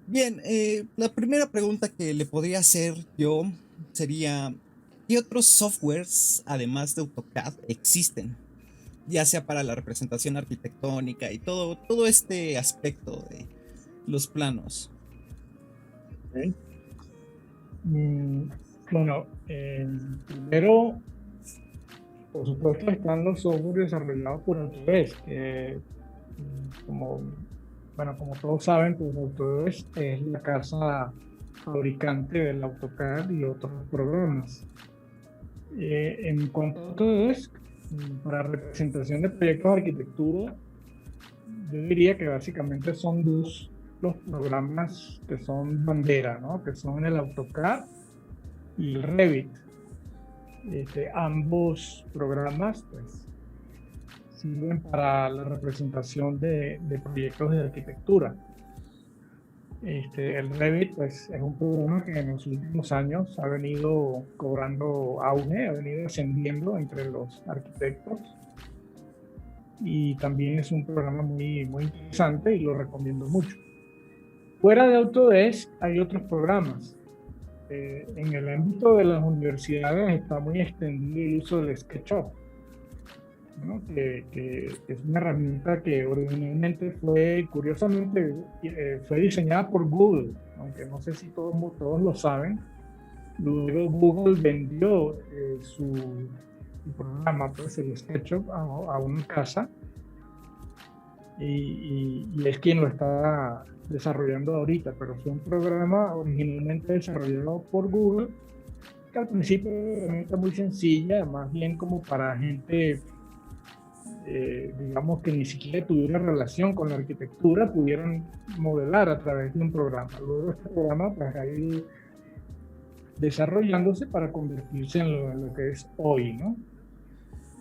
Bien, la primera pregunta que le podría hacer yo sería, ¿qué otros softwares, además de AutoCAD, existen? Ya sea para la representación arquitectónica y todo este aspecto de los planos. ¿Ok? Bueno, primero, por supuesto, están los software desarrollados por Autodesk, que como, bueno, como todos saben, pues Autodesk es la casa fabricante del AutoCAD y otros programas. En cuanto a Autodesk, para representación de proyectos de arquitectura, yo diría que básicamente son dos los programas que son bandera, ¿no? Que son el AutoCAD y el Revit. Ambos programas pues, sirven para la representación de proyectos de arquitectura. El Revit pues, es un programa que en los últimos años ha venido cobrando auge, ha venido ascendiendo entre los arquitectos y también es un programa muy interesante y lo recomiendo mucho. Fuera de Autodesk hay otros programas. En el ámbito de las universidades está muy extendido el uso del SketchUp, ¿no? Que es una herramienta que originalmente fue, curiosamente, fue diseñada por Google, aunque no sé si todos lo saben. Luego Google vendió su programa, pues el SketchUp, a una casa y es quien lo está desarrollando ahorita, pero fue un programa originalmente desarrollado por Google, que al principio era una herramienta muy sencilla, más bien como para gente, digamos, que ni siquiera tuviera relación con la arquitectura, pudieran modelar a través de un programa. Luego este programa pues, ha ido desarrollándose para convertirse en lo que es hoy, ¿no?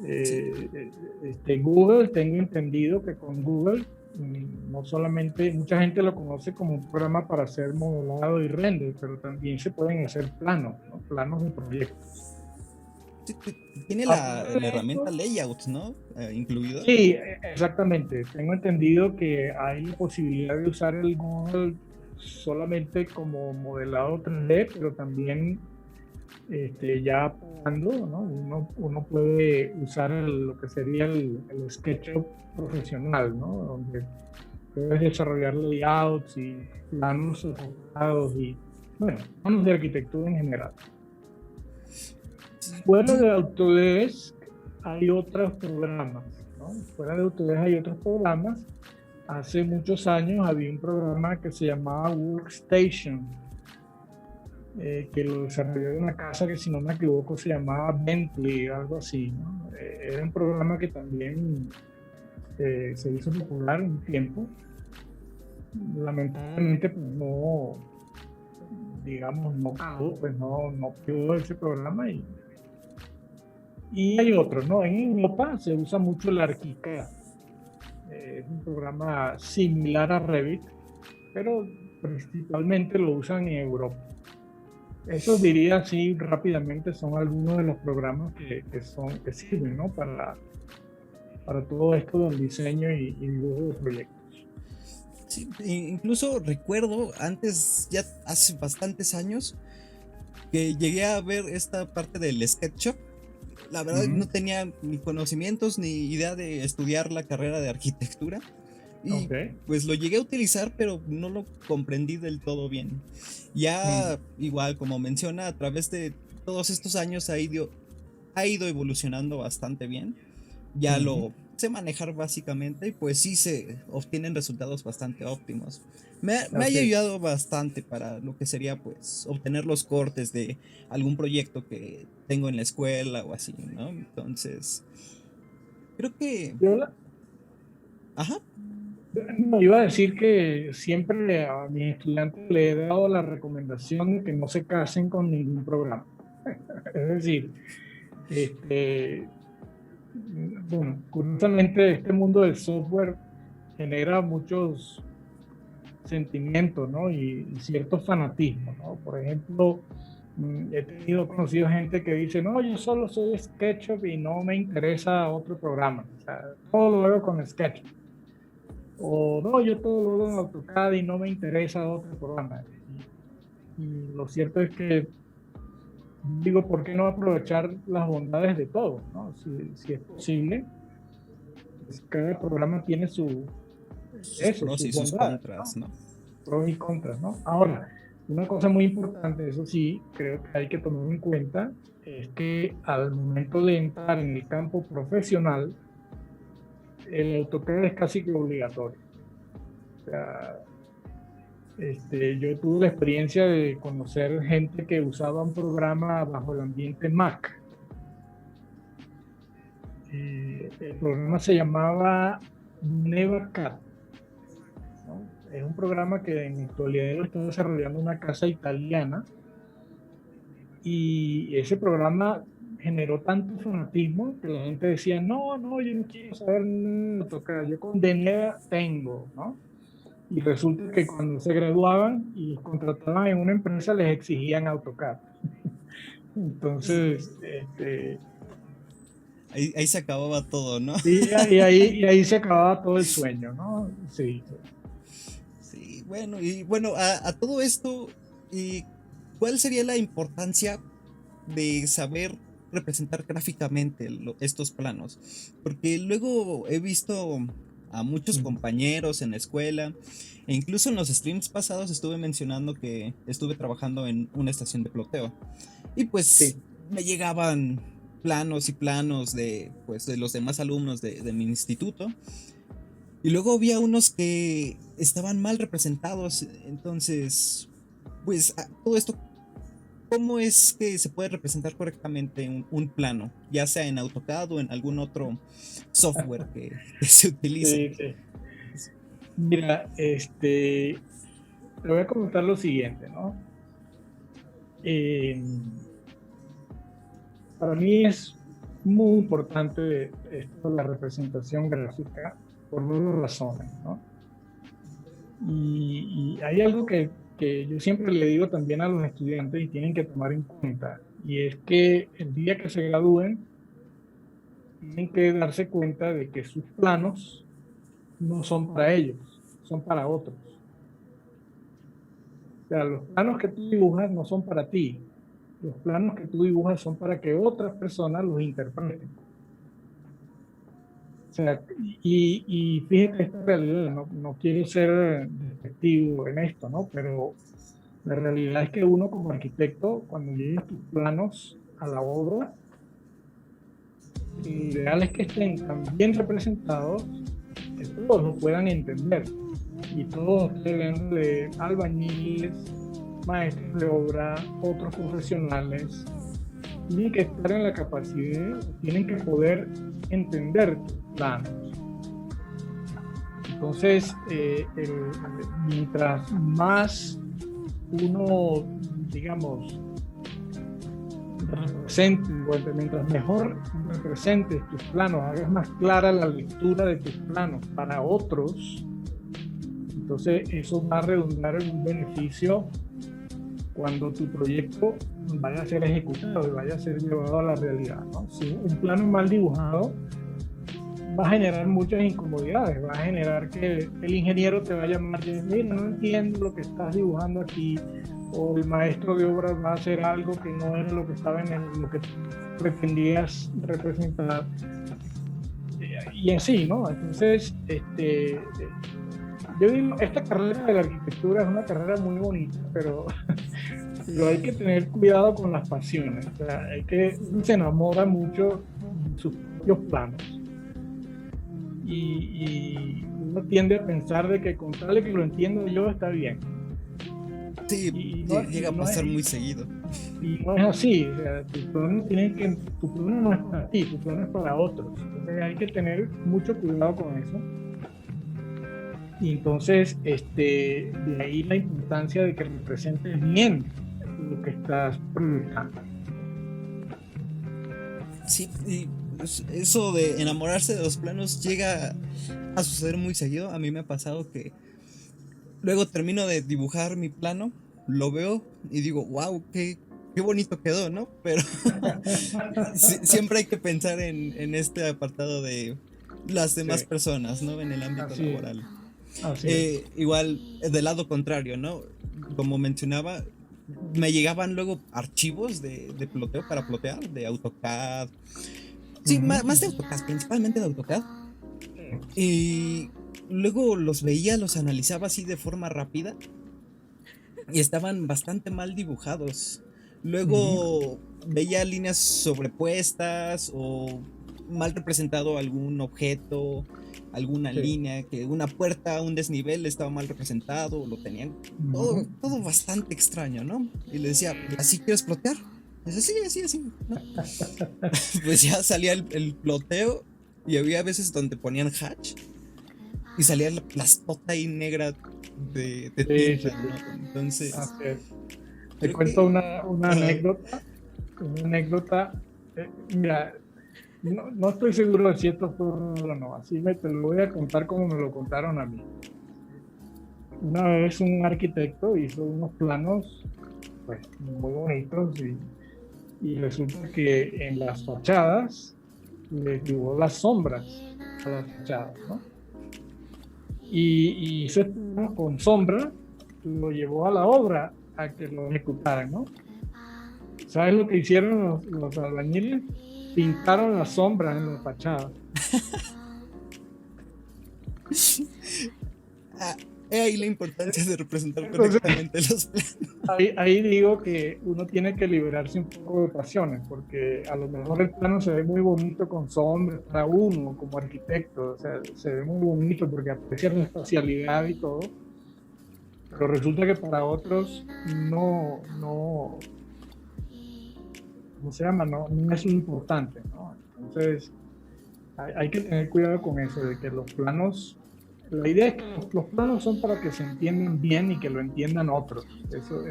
Sí. Google, tengo entendido que con Google no solamente, mucha gente lo conoce como un programa para hacer modelado y render, pero también se pueden hacer planos, ¿no? Planos de proyectos. Sí, tiene Aparte la de herramienta esto, Layout, ¿no? Incluido. sí, exactamente. Tengo entendido que hay la posibilidad de usar el Google solamente como modelado 3D, pero también ya pagando, ¿no? Uno puede usar lo que sería el SketchUp profesional, ¿no? Donde puedes desarrollar layouts y planos sofisticados y, bueno, planos de arquitectura en general. Sí, Fuera sí. de Autodesk hay otros programas, ¿no? Fuera de Autodesk hay otros programas. Hace muchos años había un programa que se llamaba Workstation, que lo desarrolló en una casa que, si no me equivoco, se llamaba Bentley, algo así, ¿no? Era un programa que también se hizo popular un tiempo. Lamentablemente, pues no, digamos, no pagó, pues no pegó ese programa. Y hay otros, ¿no? En Europa se usa mucho el ArchiCAD. Es un programa similar a Revit, pero principalmente lo usan en Europa. Eso diría así rápidamente, son algunos de los programas que sirven, ¿no? Para todo esto del diseño y dibujo de proyectos. Sí, incluso recuerdo antes, ya hace bastantes años, que llegué a ver esta parte del SketchUp. La verdad Ujú. no tenía ni conocimientos ni idea de estudiar la carrera de arquitectura. Y Ok. pues lo llegué a utilizar, pero no lo comprendí del todo bien. Mm. Ya igual, como menciona, a través de todos estos años ha ido evolucionando bastante bien. Ya Ujú. lo sé manejar básicamente y pues sí se obtienen resultados bastante óptimos. Me ha Así es. ayudado bastante para lo que sería pues obtener los cortes de algún proyecto que tengo en la escuela o así, ¿no? Entonces, creo que... Yo Ajá. no, iba a decir que siempre a mis estudiantes le he dado la recomendación de que no se casen con ningún programa. Es decir, este, bueno, curiosamente este mundo del software genera muchos sentimientos, ¿no? Y cierto fanatismo, ¿no? Por ejemplo, He conocido gente que dice, no, yo solo soy SketchUp y no me interesa otro programa. O sea, todo lo hago con SketchUp. O no, yo todo lo hago en AutoCAD y no me interesa otro programa. Y lo cierto es que digo, ¿por qué no aprovechar las bondades de todo? ¿No? Si es posible, pues cada programa tiene Sus pros sus y sus bondades, contras, ¿no? ¿no? Pros y contras, ¿no? Ahora, una cosa muy importante, eso sí, creo que hay que tomar en cuenta, es que al momento de entrar en el campo profesional, el AutoCAD es casi que obligatorio. O sea, yo tuve la experiencia de conocer gente que usaba un programa bajo el ambiente Mac. El programa se llamaba NevaCAD, ¿no? Es un programa que en la actualidad lo está desarrollando una casa italiana, y ese programa generó tanto fanatismo que la gente decía, no, no, yo no quiero saber nada de AutoCAD, yo con Neva tengo, ¿no? Y resulta que cuando se graduaban y los contrataban en una empresa les exigían AutoCAD. Entonces, Ahí se acababa todo, ¿no? y ahí se acababa todo el sueño, ¿no? Sí, sí. Sí, bueno, a todo esto, ¿y cuál sería la importancia de saber representar gráficamente estos planos? Porque luego he visto a muchos compañeros en la escuela, e incluso en los streams pasados estuve mencionando que estuve trabajando en una estación de ploteo. Y pues Sí, me llegaban planos y planos de, pues, de los demás alumnos de mi instituto. Y luego había unos que estaban mal representados. Entonces, pues todo esto, ¿cómo es que se puede representar correctamente un plano? Ya sea en AutoCAD o en algún otro software que se utilice. sí, sí. Mira, te voy a comentar lo siguiente, ¿no? Eh, para mí es muy importante esto de la representación gráfica por dos razones, ¿no? Y hay algo que yo siempre le digo también a los estudiantes y tienen que tomar en cuenta, y es que el día que se gradúen, tienen que darse cuenta de que sus planos no son para ellos, son para otros. O sea, los planos que tú dibujas no son para ti, los planos que tú dibujas son para que otras personas los interpreten. O sea, y fíjate esta realidad, no, no quiero ser despectivo en esto, ¿no? Pero la realidad es que uno como arquitecto, cuando lleves tus planos a la obra, lo ideal es que estén tan bien representados que todos lo puedan entender. Y todos, estoy hablando de albañiles, maestros de obra, otros profesionales, tienen que estar en la capacidad, tienen que poder entender tus planos. Entonces, mientras más uno, digamos, represente, mientras mejor representes tus planos, hagas más clara la lectura de tus planos para otros, entonces eso va a redundar en un beneficio cuando tu proyecto vaya a ser ejecutado y vaya a ser llevado a la realidad, ¿no? Si un plano mal dibujado va a generar muchas incomodidades, va a generar que el ingeniero te va a llamar y mira, no entiendo lo que estás dibujando aquí, o el maestro de obras va a hacer algo que no era lo que estaba lo que pretendías representar, y así, ¿no? Entonces, yo digo, esta carrera de la arquitectura es una carrera muy bonita, pero hay que tener cuidado con las pasiones. O sea, uno se enamora mucho de sus propios planos. Y uno tiende a pensar de que con tal de que lo entiendo yo está bien. Sí, llega a pasar muy seguido. Y no es así. O sea, tu plano no es para ti, tu plano es para otros. Entonces hay que tener mucho cuidado con eso. Y entonces, de ahí la importancia de que representes bien lo que estás proyectando. Sí, y eso de enamorarse de los planos llega a suceder muy seguido. A mí me ha pasado que luego termino de dibujar mi plano, lo veo y digo, wow, qué bonito quedó, ¿no? Pero siempre hay que pensar en este apartado de las demás Sí, personas, ¿no? En el ámbito así es, laboral. así es. Igual, del lado contrario, ¿no? Como mencionaba, me llegaban luego archivos de ploteo para plotear, de AutoCAD. Sí, Ujú, más de ujú. AutoCAD, principalmente de AutoCAD. Y luego los veía, los analizaba así de forma rápida y estaban bastante mal dibujados. Ujú. Luego veía líneas sobrepuestas o mal representado algún objeto, alguna Sí. línea, que una puerta, un desnivel estaba mal representado, lo tenían Ujú. todo bastante extraño, ¿no? Y le decía, ¿y así quieres plotear? Y dice, sí, así, así, ¿no? Pues ya salía el ploteo y había veces donde ponían hatch y salía la plastota ahí negra de Sí, sí, tinta, sí. ¿no? Entonces, Así es. Te creo cuento que... una Ajá. anécdota. Una anécdota. Mira, no estoy seguro de si esto fue real o no. Así te lo voy a contar como me lo contaron a mí. Una vez un arquitecto hizo unos planos pues, muy bonitos y resulta que en las fachadas le dibujó las sombras a las fachadas, ¿no? Y ese plano con sombra lo llevó a la obra a que lo ejecutaran, ¿no? ¿Sabes lo que hicieron los albañiles? Pintaron las sombras en la fachada. Ah, he ahí la importancia de representar Entonces, correctamente los planos. ahí digo que uno tiene que liberarse un poco de pasiones, porque a lo mejor el plano se ve muy bonito con sombras para uno como arquitecto, o sea, se ve muy bonito porque aprecia la espacialidad y todo, pero resulta que para otros ¿cómo se llama? No es lo importante, ¿no? Entonces, hay que tener cuidado con eso, de que los planos, la idea es que los planos son para que se entiendan bien y que lo entiendan otros. Eso,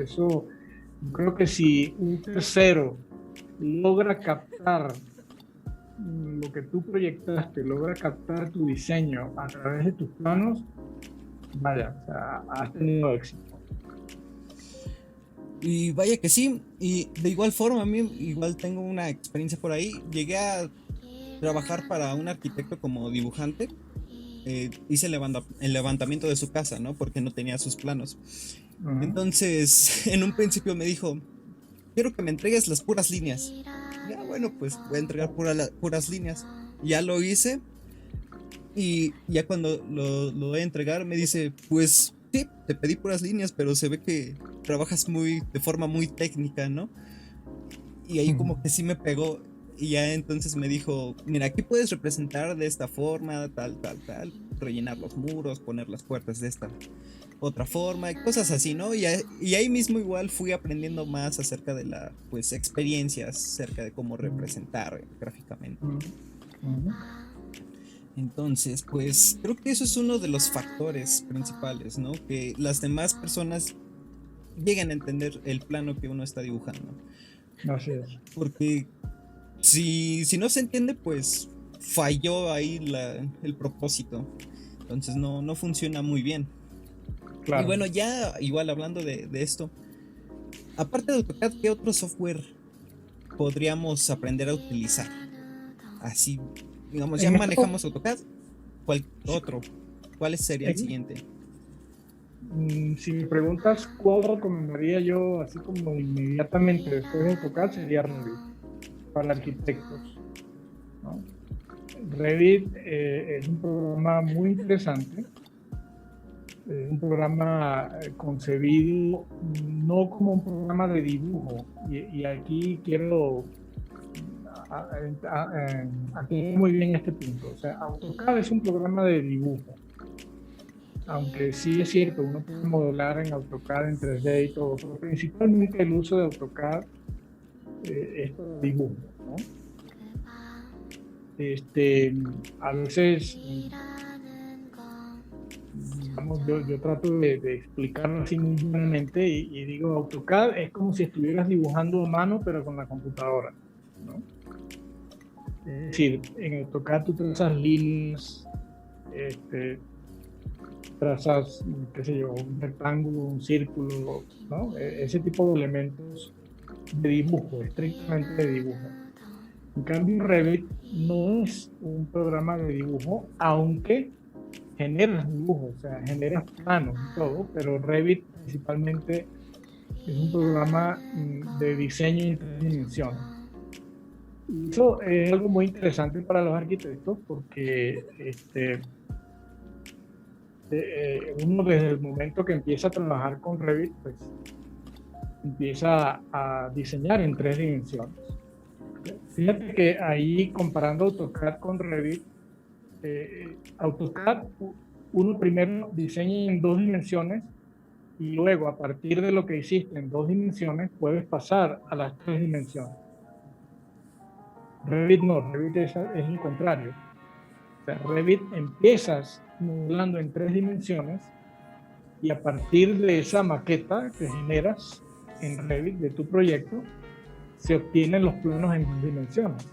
yo creo que si un tercero logra captar lo que tú proyectaste, logra captar tu diseño a través de tus planos, vaya, o sea, has tenido éxito. Y vaya que sí, y de igual forma, a mí igual tengo una experiencia por ahí. Llegué a trabajar para un arquitecto como dibujante. Hice el levantamiento de su casa, ¿no? Porque no tenía sus planos. Ujú. Entonces, en un principio me dijo, quiero que me entregues las puras líneas. Ya, bueno, pues voy a entregar puras líneas. Ya lo hice y ya cuando lo voy a entregar me dice, pues sí, te pedí puras líneas, pero se ve que trabajas de forma muy técnica, ¿no? Y ahí como que sí me pegó y ya entonces me dijo, mira, aquí puedes representar de esta forma, tal, tal, tal, rellenar los muros, poner las puertas de esta otra forma, y cosas así, ¿no? Y ahí mismo igual fui aprendiendo más acerca de pues, experiencias, acerca de cómo Ujú. representar gráficamente. Ujú. Ujú. Entonces, pues creo que eso es uno de los factores principales, ¿no? Que las demás personas lleguen a entender el plano que uno está dibujando. Así es. Porque si no se entiende, pues falló ahí el propósito. Entonces no funciona muy bien. Y Claro. bueno, ya igual hablando de esto, aparte de AutoCAD, ¿qué otro software podríamos aprender a utilizar? Así, digamos, ya En esto, manejamos AutoCAD, ¿cuál otro? ¿Cuál sería el en- siguiente? si me preguntas cuál recomendaría yo, así como inmediatamente después de AutoCAD, sería Revit para arquitectos, ¿no? Revit es un programa muy interesante, es un programa concebido no como un programa de dibujo, y aquí quiero aclarar muy bien este punto. O sea, AutoCAD es un programa de dibujo, aunque sí es cierto, uno puede modelar en AutoCAD en 3D y todo, pero principalmente el uso de AutoCAD es para dibujo, ¿no? A veces, digamos, yo trato de explicarlo así muy llanamente y digo, AutoCAD es como si estuvieras dibujando a mano, pero con la computadora, ¿no? Es decir, en AutoCAD tú trazas líneas, este, qué sé yo, un rectángulo, un círculo, ¿no? Ese tipo de elementos de dibujo, estrictamente de dibujo. En cambio, Revit no es un programa de dibujo, aunque generas dibujos, o sea, generas planos y todo, pero Revit principalmente es un programa de diseño en tres dimensiones. Y eso es algo muy interesante para los arquitectos porque uno desde el momento que empieza a trabajar con Revit, pues empieza a diseñar en tres dimensiones. Fíjate que ahí comparando AutoCAD con Revit, AutoCAD uno primero diseña en dos dimensiones y luego a partir de lo que hiciste en dos dimensiones puedes pasar a las tres dimensiones. Revit no, Revit es el contrario. O sea, Revit empiezas modelando en tres dimensiones y a partir de esa maqueta que generas en Revit de tu proyecto, se obtienen los planos en dos dimensiones.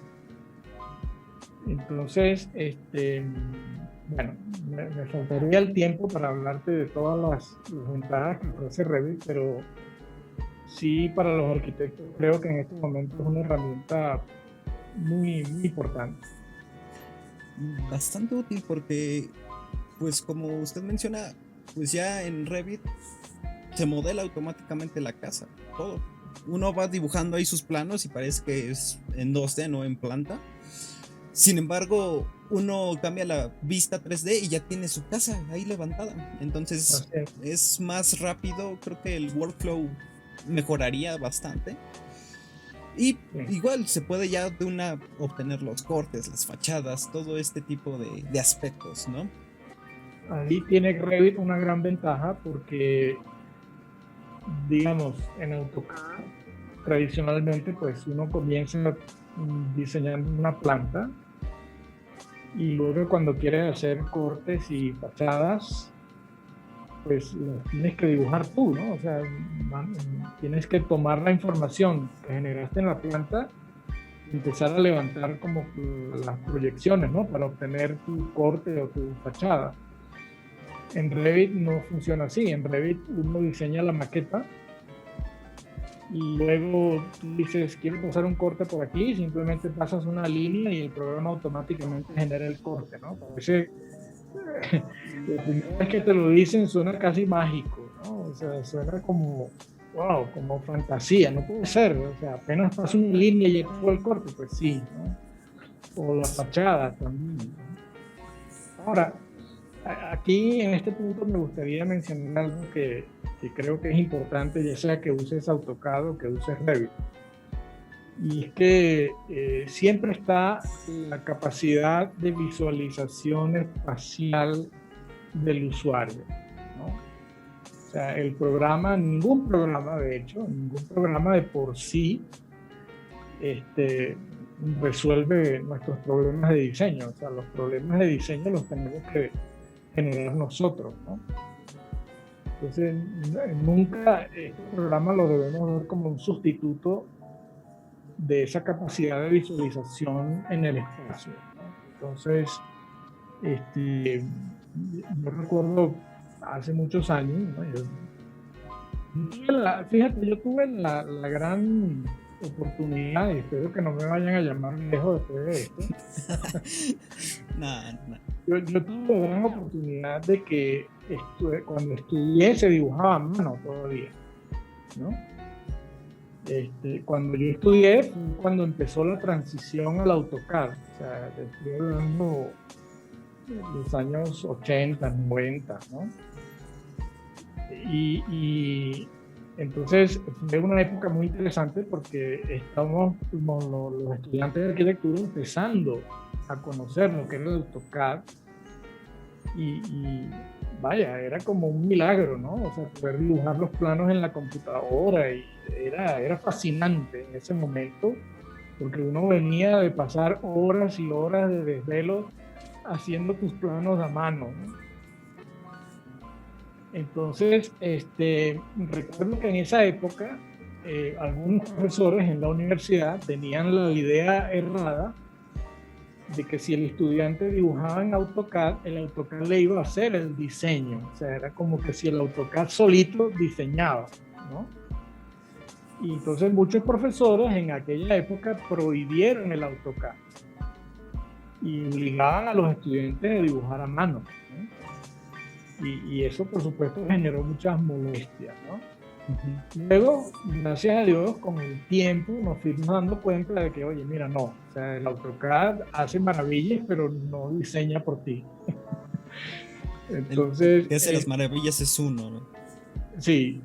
Entonces, bueno, me faltaría el tiempo para hablarte de todas las ventajas que ofrece Revit, pero sí, para los arquitectos creo que en este momento es una herramienta muy, muy importante. Bastante útil porque, pues como usted menciona, pues ya en Revit se modela automáticamente la casa, todo. Uno va dibujando ahí sus planos y parece que es en 2D, no en planta. Sin embargo, uno cambia la vista 3D y ya tiene su casa ahí levantada. Entonces es más rápido, creo que el workflow mejoraría bastante. Y igual se puede ya de una obtener los cortes, las fachadas, todo este tipo de aspectos, ¿no? Ahí tiene Revit una gran ventaja porque, digamos, en AutoCAD tradicionalmente pues uno comienza diseñando una planta y luego cuando quieres hacer cortes y fachadas pues los tienes que dibujar tú, ¿no? O sea, tienes que tomar la información que generaste en la planta y empezar a levantar como las proyecciones, ¿no? Para obtener tu corte o tu fachada. En Revit no funciona así. En Revit uno diseña la maqueta y luego tú dices, quiero pasar un corte por aquí, simplemente pasas una línea y el programa automáticamente genera el corte, ¿no? Parece, la primera vez que te lo dicen suena casi mágico, ¿no? O sea, suena como, wow, como fantasía, no puede ser, o sea, apenas pasa una línea y ya tengo el corte, pues sí, ¿no? O la fachada también, ¿no? Ahora, aquí en este punto me gustaría mencionar algo que creo que es importante, ya sea que uses AutoCAD o que uses Revit. Y es que siempre está la capacidad de visualización espacial del usuario, ¿no? O sea, el programa, ningún programa de hecho, ningún programa de por sí resuelve nuestros problemas de diseño. O sea, los problemas de diseño los tenemos que generar nosotros, ¿no? Entonces, nunca este programa lo debemos ver como un sustituto de esa capacidad de visualización en el espacio, ¿no? Entonces, yo recuerdo hace muchos años, ¿no? Fíjate, yo tuve la gran oportunidad, y espero que no me vayan a llamar viejo después de esto. Yo tuve la gran oportunidad de que cuando estudié se dibujaba a mano todavía, ¿no? Cuando yo estudié fue cuando empezó la transición al AutoCAD, o sea, estoy hablando de los años 80, 90, ¿no? Y entonces fue una época muy interesante porque estábamos los estudiantes de arquitectura empezando a conocer lo que era el AutoCAD y vaya, era como un milagro, ¿no? O sea, poder dibujar los planos en la computadora y era fascinante en ese momento porque uno venía de pasar horas y horas de desvelo haciendo tus planos a mano, ¿no? Entonces, recuerdo que en esa época algunos profesores en la universidad tenían la idea errada de que si el estudiante dibujaba en AutoCAD, el AutoCAD le iba a hacer el diseño. O sea, era como que si el AutoCAD solito diseñaba, ¿no? Y entonces muchos profesores en aquella época prohibieron el AutoCAD y obligaban a los estudiantes a dibujar a mano, ¿no? Y eso, por supuesto, generó muchas molestias, ¿no? Luego, gracias a Dios, con el tiempo nos fuimos dando cuenta de que, oye, mira, no, o sea, el AutoCAD hace maravillas, pero no diseña por ti. El Entonces, que hace las maravillas es uno, ¿no? sí,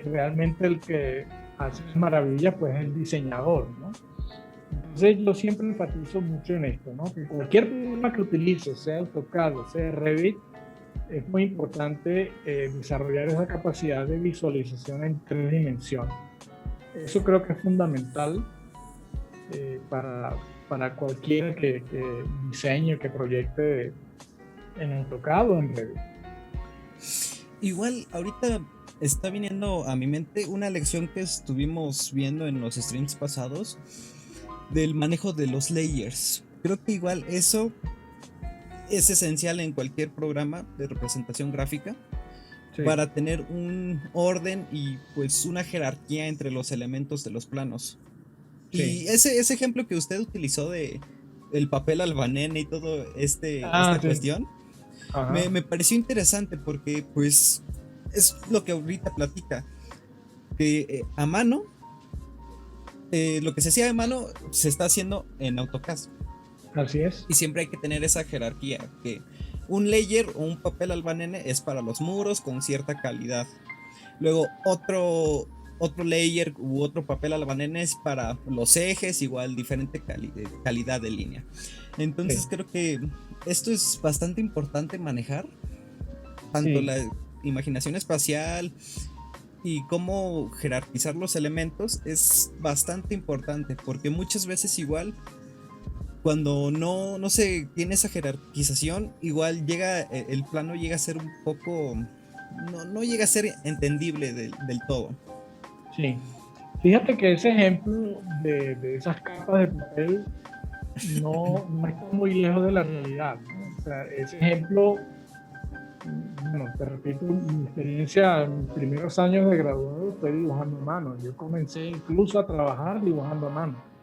realmente el que hace maravillas, pues es el diseñador, ¿no? Entonces, yo siempre enfatizo mucho en esto, ¿no? Que cualquier programa que utilices, sea AutoCAD o sea Revit, es muy importante desarrollar esa capacidad de visualización en 3 dimensiones. Eso creo que es fundamental para cualquiera que diseñe, que proyecte en AutoCAD o en Revit. Igual, ahorita está viniendo a mi mente una lección que estuvimos viendo en los streams pasados del manejo de los layers. Creo que igual eso es esencial en cualquier programa de representación gráfica, sí, para tener un orden y pues una jerarquía entre los elementos de los planos. Sí. Y ese ejemplo que usted utilizó de el papel albanene y todo esta sí, cuestión, me pareció interesante porque pues es lo que ahorita platica, que a mano, lo que se hacía de mano se está haciendo en AutoCAD. Así es. Y siempre hay que tener esa jerarquía, que un layer o un papel albanene es para los muros con cierta calidad. Luego otro layer u otro papel albanene es para los ejes, igual diferente calidad de línea. Entonces sí, creo que esto es bastante importante manejar, tanto sí, la imaginación espacial y cómo jerarquizar los elementos es bastante importante, porque muchas veces igual cuando no se tiene esa jerarquización, igual el plano llega a ser un poco, no llega a ser entendible del todo. Sí, fíjate que ese ejemplo de esas capas de papel no está muy lejos de la realidad, ¿no? O sea, ese ejemplo, bueno, te repito, mi experiencia en mis primeros años de graduado fue dibujando a mano. Yo comencé incluso a trabajar dibujando a mano.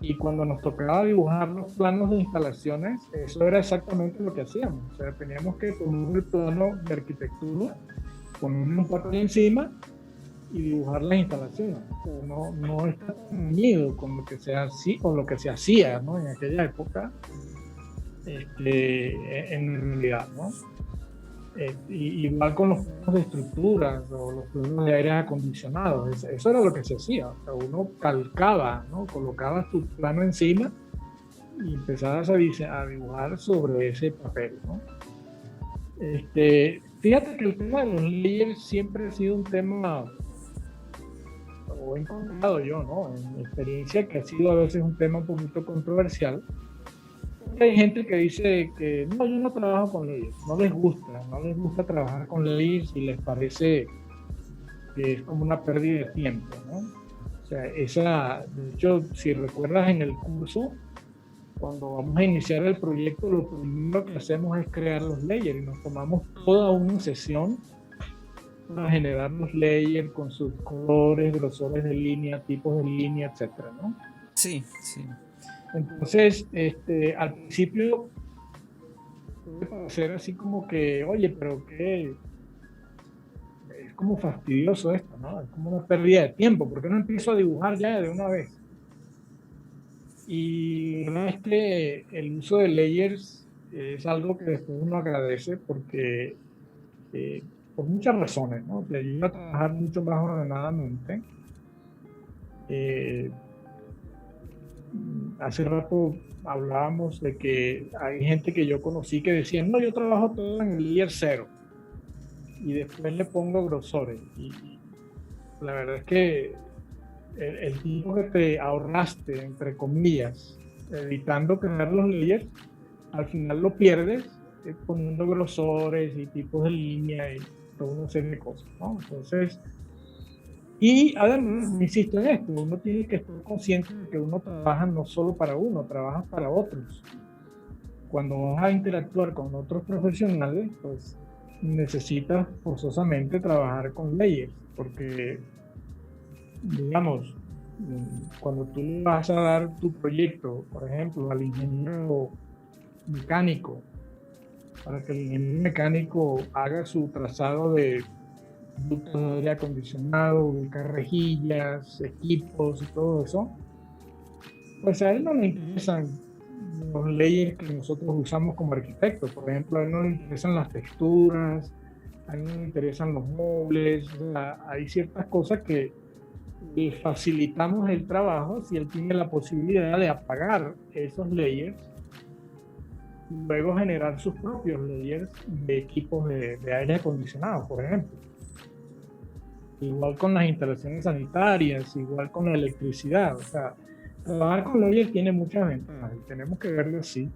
Y cuando nos tocaba dibujar los planos de instalaciones, eso era exactamente lo que hacíamos. O sea, teníamos que poner el plano de arquitectura, poner un papel encima y dibujar las instalaciones. O sea, no está unido con lo que se hacía, ¿no? En aquella época, en realidad, ¿no? Igual con los planos de estructuras o los planos de aire acondicionado, eso era lo que se hacía. O sea, uno calcaba, ¿no? Colocabas tu plano encima y empezabas a dibujar sobre ese papel, ¿no? Fíjate que el tema de los layers siempre ha sido un tema, o he encontrado yo, ¿no? En mi experiencia, que ha sido a veces un tema un poquito controversial. Hay gente que dice que no, yo no trabajo con layers, no les gusta trabajar con layers y les parece que es como una pérdida de tiempo, ¿no? O sea, de hecho, si recuerdas en el curso, cuando vamos a iniciar el proyecto, lo primero que hacemos es crear los layers y nos tomamos toda una sesión para generar los layers con sus colores, grosores de línea, tipos de línea, etcétera, ¿no? Sí, sí. Entonces, al principio puede parecer así como que, oye, pero qué, es como fastidioso esto, ¿no? Es como una pérdida de tiempo, ¿por qué no empiezo a dibujar ya de una vez? Y la verdad es que el uso de layers es algo que después uno agradece porque, por muchas razones, ¿no? Te ayuda a trabajar mucho más ordenadamente. Hace rato hablábamos de que hay gente que yo conocí que decía, no, yo trabajo todo en el layer 0 y después le pongo grosores. Y la verdad es que el tiempo que te ahorraste, entre comillas, evitando crear los layers, al final lo pierdes poniendo grosores y tipos de línea y toda una serie de cosas, ¿no? Entonces, y además, insisto en esto, uno tiene que estar consciente de que uno trabaja no solo para uno, trabaja para otros. Cuando vas a interactuar con otros profesionales, pues necesitas forzosamente trabajar con layers, porque digamos, cuando tú le vas a dar tu proyecto, por ejemplo, al ingeniero mecánico, para que el ingeniero mecánico haga su trazado de ductos de aire acondicionado, ubicar rejillas, equipos y todo eso, pues a él no le interesan los layers que nosotros usamos como arquitectos. Por ejemplo, a él no le interesan las texturas, a él no le interesan los muebles. O sea, hay ciertas cosas que le facilitamos el trabajo si él tiene la posibilidad de apagar esos layers, luego generar sus propios layers de equipos de aire acondicionado, por ejemplo. Igual con las instalaciones sanitarias, igual con la electricidad. O sea, trabajar con layers tiene muchas ventajas y tenemos que verlo así.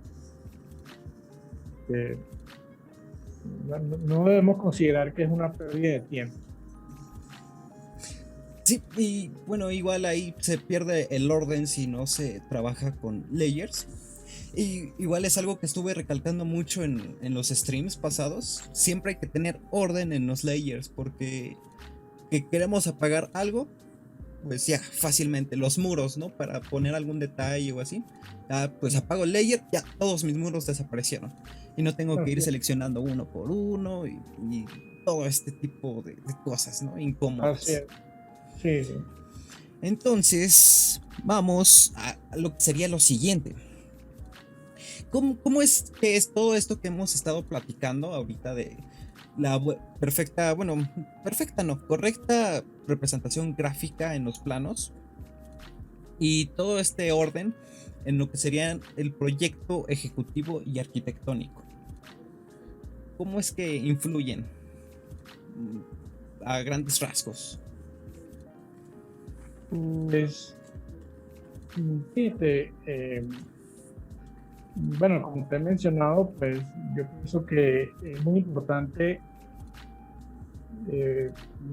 Eh, no debemos considerar que es una pérdida de tiempo. Sí, y bueno, igual ahí se pierde el orden si no se trabaja con layers. Y igual es algo que estuve recalcando mucho en los streams pasados. Siempre hay que tener orden en los layers porque que queremos apagar algo, pues ya fácilmente los muros, ¿no? Para poner algún detalle o así. Pues apago el layer, ya todos mis muros desaparecieron. Y no tengo que ir Así, seleccionando uno por uno y todo este tipo de cosas, ¿no? así Incómodas. es. Sí, sí. Entonces, vamos a lo que sería lo siguiente. ¿Cómo es que es todo esto que hemos estado platicando ahorita de la perfecta, bueno, perfecta no, correcta representación gráfica en los planos y todo este orden en lo que serían el proyecto ejecutivo y arquitectónico? ¿Cómo es que influyen a grandes rasgos? Pues, fíjate, bueno, como te he mencionado, pues yo pienso que es muy importante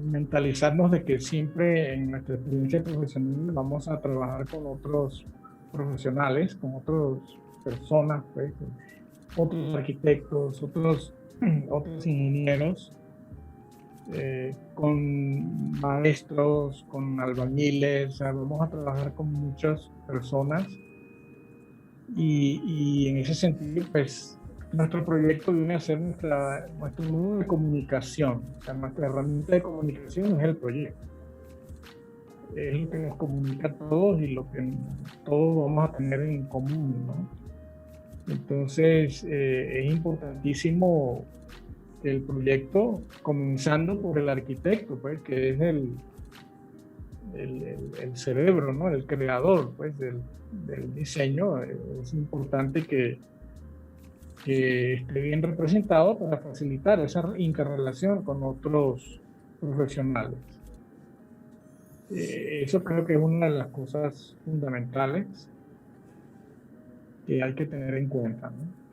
mentalizarnos de que siempre en nuestra experiencia profesional vamos a trabajar con otros profesionales, con otras personas, pues, otros arquitectos, otros ingenieros, con maestros, con albañiles. O sea, vamos a trabajar con muchas personas y en ese sentido, pues nuestro proyecto viene a ser nuestro modo de comunicación. O sea, nuestra herramienta de comunicación es el proyecto. Es lo que nos comunica a todos y lo que todos vamos a tener en común, ¿no? Entonces, es importantísimo el proyecto, comenzando por el arquitecto, pues, que es el cerebro, ¿no? El creador, pues, del diseño. Es importante que esté bien representado para facilitar esa interrelación con otros profesionales. Eso creo que es una de las cosas fundamentales que hay que tener en cuenta, ¿no?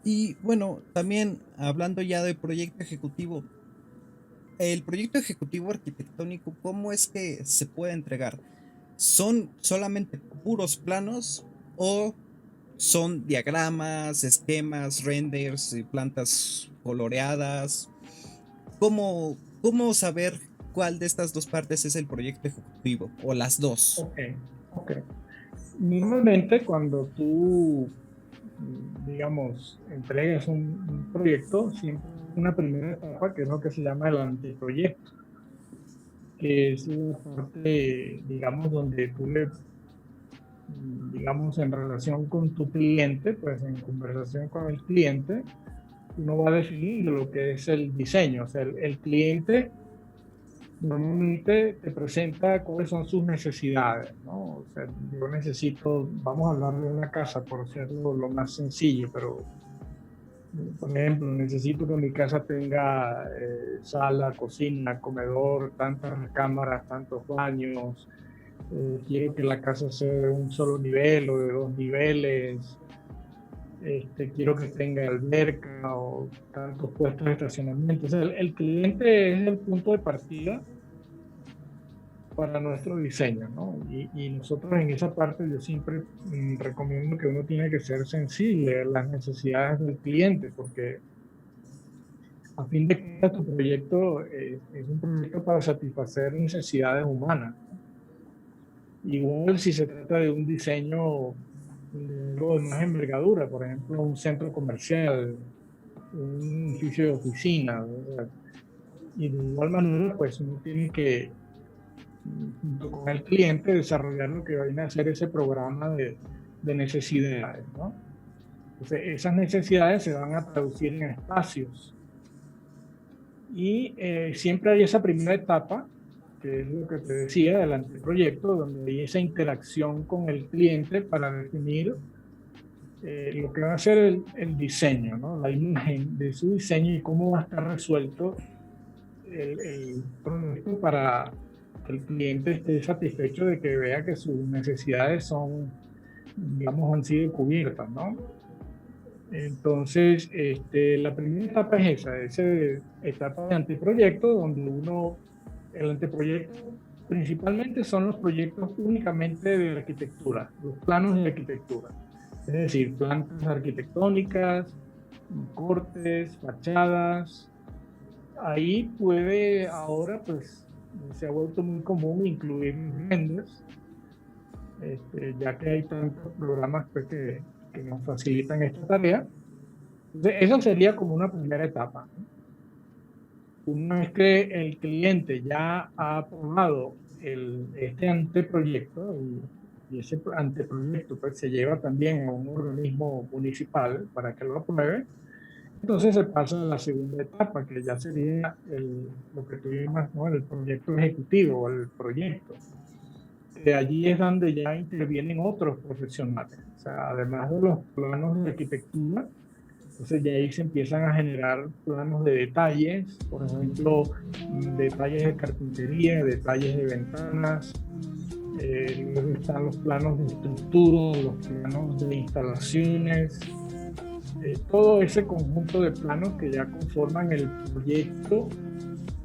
Y bueno, también hablando ya del proyecto ejecutivo, el proyecto ejecutivo arquitectónico, ¿cómo es que se puede entregar? ¿Son solamente puros planos o son diagramas, esquemas, renders, plantas coloreadas? ¿Cómo saber cuál de estas dos partes es el proyecto ejecutivo o las dos? Ok, ok. Normalmente cuando tú, digamos, entregas un proyecto, siempre hay una primera etapa que es lo que se llama el anteproyecto, que es la parte, digamos, donde tú le, digamos, en relación con tu cliente, pues en conversación con el cliente, uno va a definir lo que es el diseño. O sea, el cliente normalmente te presenta cuáles son sus necesidades, ¿no? O sea, yo necesito, vamos a hablar de una casa por hacerlo lo más sencillo, pero por ejemplo, necesito que mi casa tenga sala, cocina, comedor, tantas recámaras, tantos baños. Quiero que la casa sea de un solo nivel o de dos niveles. Quiero que tenga alberca o tantos puestos de estacionamiento. O sea, el cliente es el punto de partida para nuestro diseño, ¿no? Y nosotros en esa parte yo siempre recomiendo que uno tiene que ser sensible a las necesidades del cliente, porque a fin de cuentas tu proyecto es un proyecto para satisfacer necesidades humanas. Igual si se trata de un diseño de algo de más envergadura, por ejemplo, un centro comercial, un edificio de oficina, ¿verdad? Y de igual manera, pues uno tiene que, junto con el cliente, desarrollar lo que viene a ser ese programa de necesidades, ¿no? Entonces, esas necesidades se van a traducir en espacios. Y siempre hay esa primera etapa, que es lo que te decía del anteproyecto, donde hay esa interacción con el cliente para definir lo que va a ser el diseño, ¿no? La imagen de su diseño y cómo va a estar resuelto el producto para que el cliente esté satisfecho de que vea que sus necesidades son, digamos, han sido cubiertas, ¿no? Entonces, la primera etapa es esa etapa de anteproyecto, donde el anteproyecto principalmente son los proyectos únicamente de arquitectura, los planos de arquitectura, es decir, plantas arquitectónicas, cortes, fachadas. Ahí puede ahora, pues, se ha vuelto muy común incluir renders, ya que hay tantos programas pues, que nos facilitan esta tarea. Entonces, eso sería como una primera etapa, ¿no? Una vez que el cliente ya ha aprobado este anteproyecto, y ese anteproyecto pues, se lleva también a un organismo municipal para que lo apruebe, entonces se pasa a la segunda etapa, que ya sería lo que tuvimos, ¿no? El proyecto ejecutivo o el proyecto. De allí es donde ya intervienen otros profesionales. O sea, además de los planos de arquitectura, entonces ya ahí se empiezan a generar planos de detalles, por ejemplo, detalles de carpintería, detalles de ventanas, luego están los planos de estructura, los planos de instalaciones, todo ese conjunto de planos que ya conforman el proyecto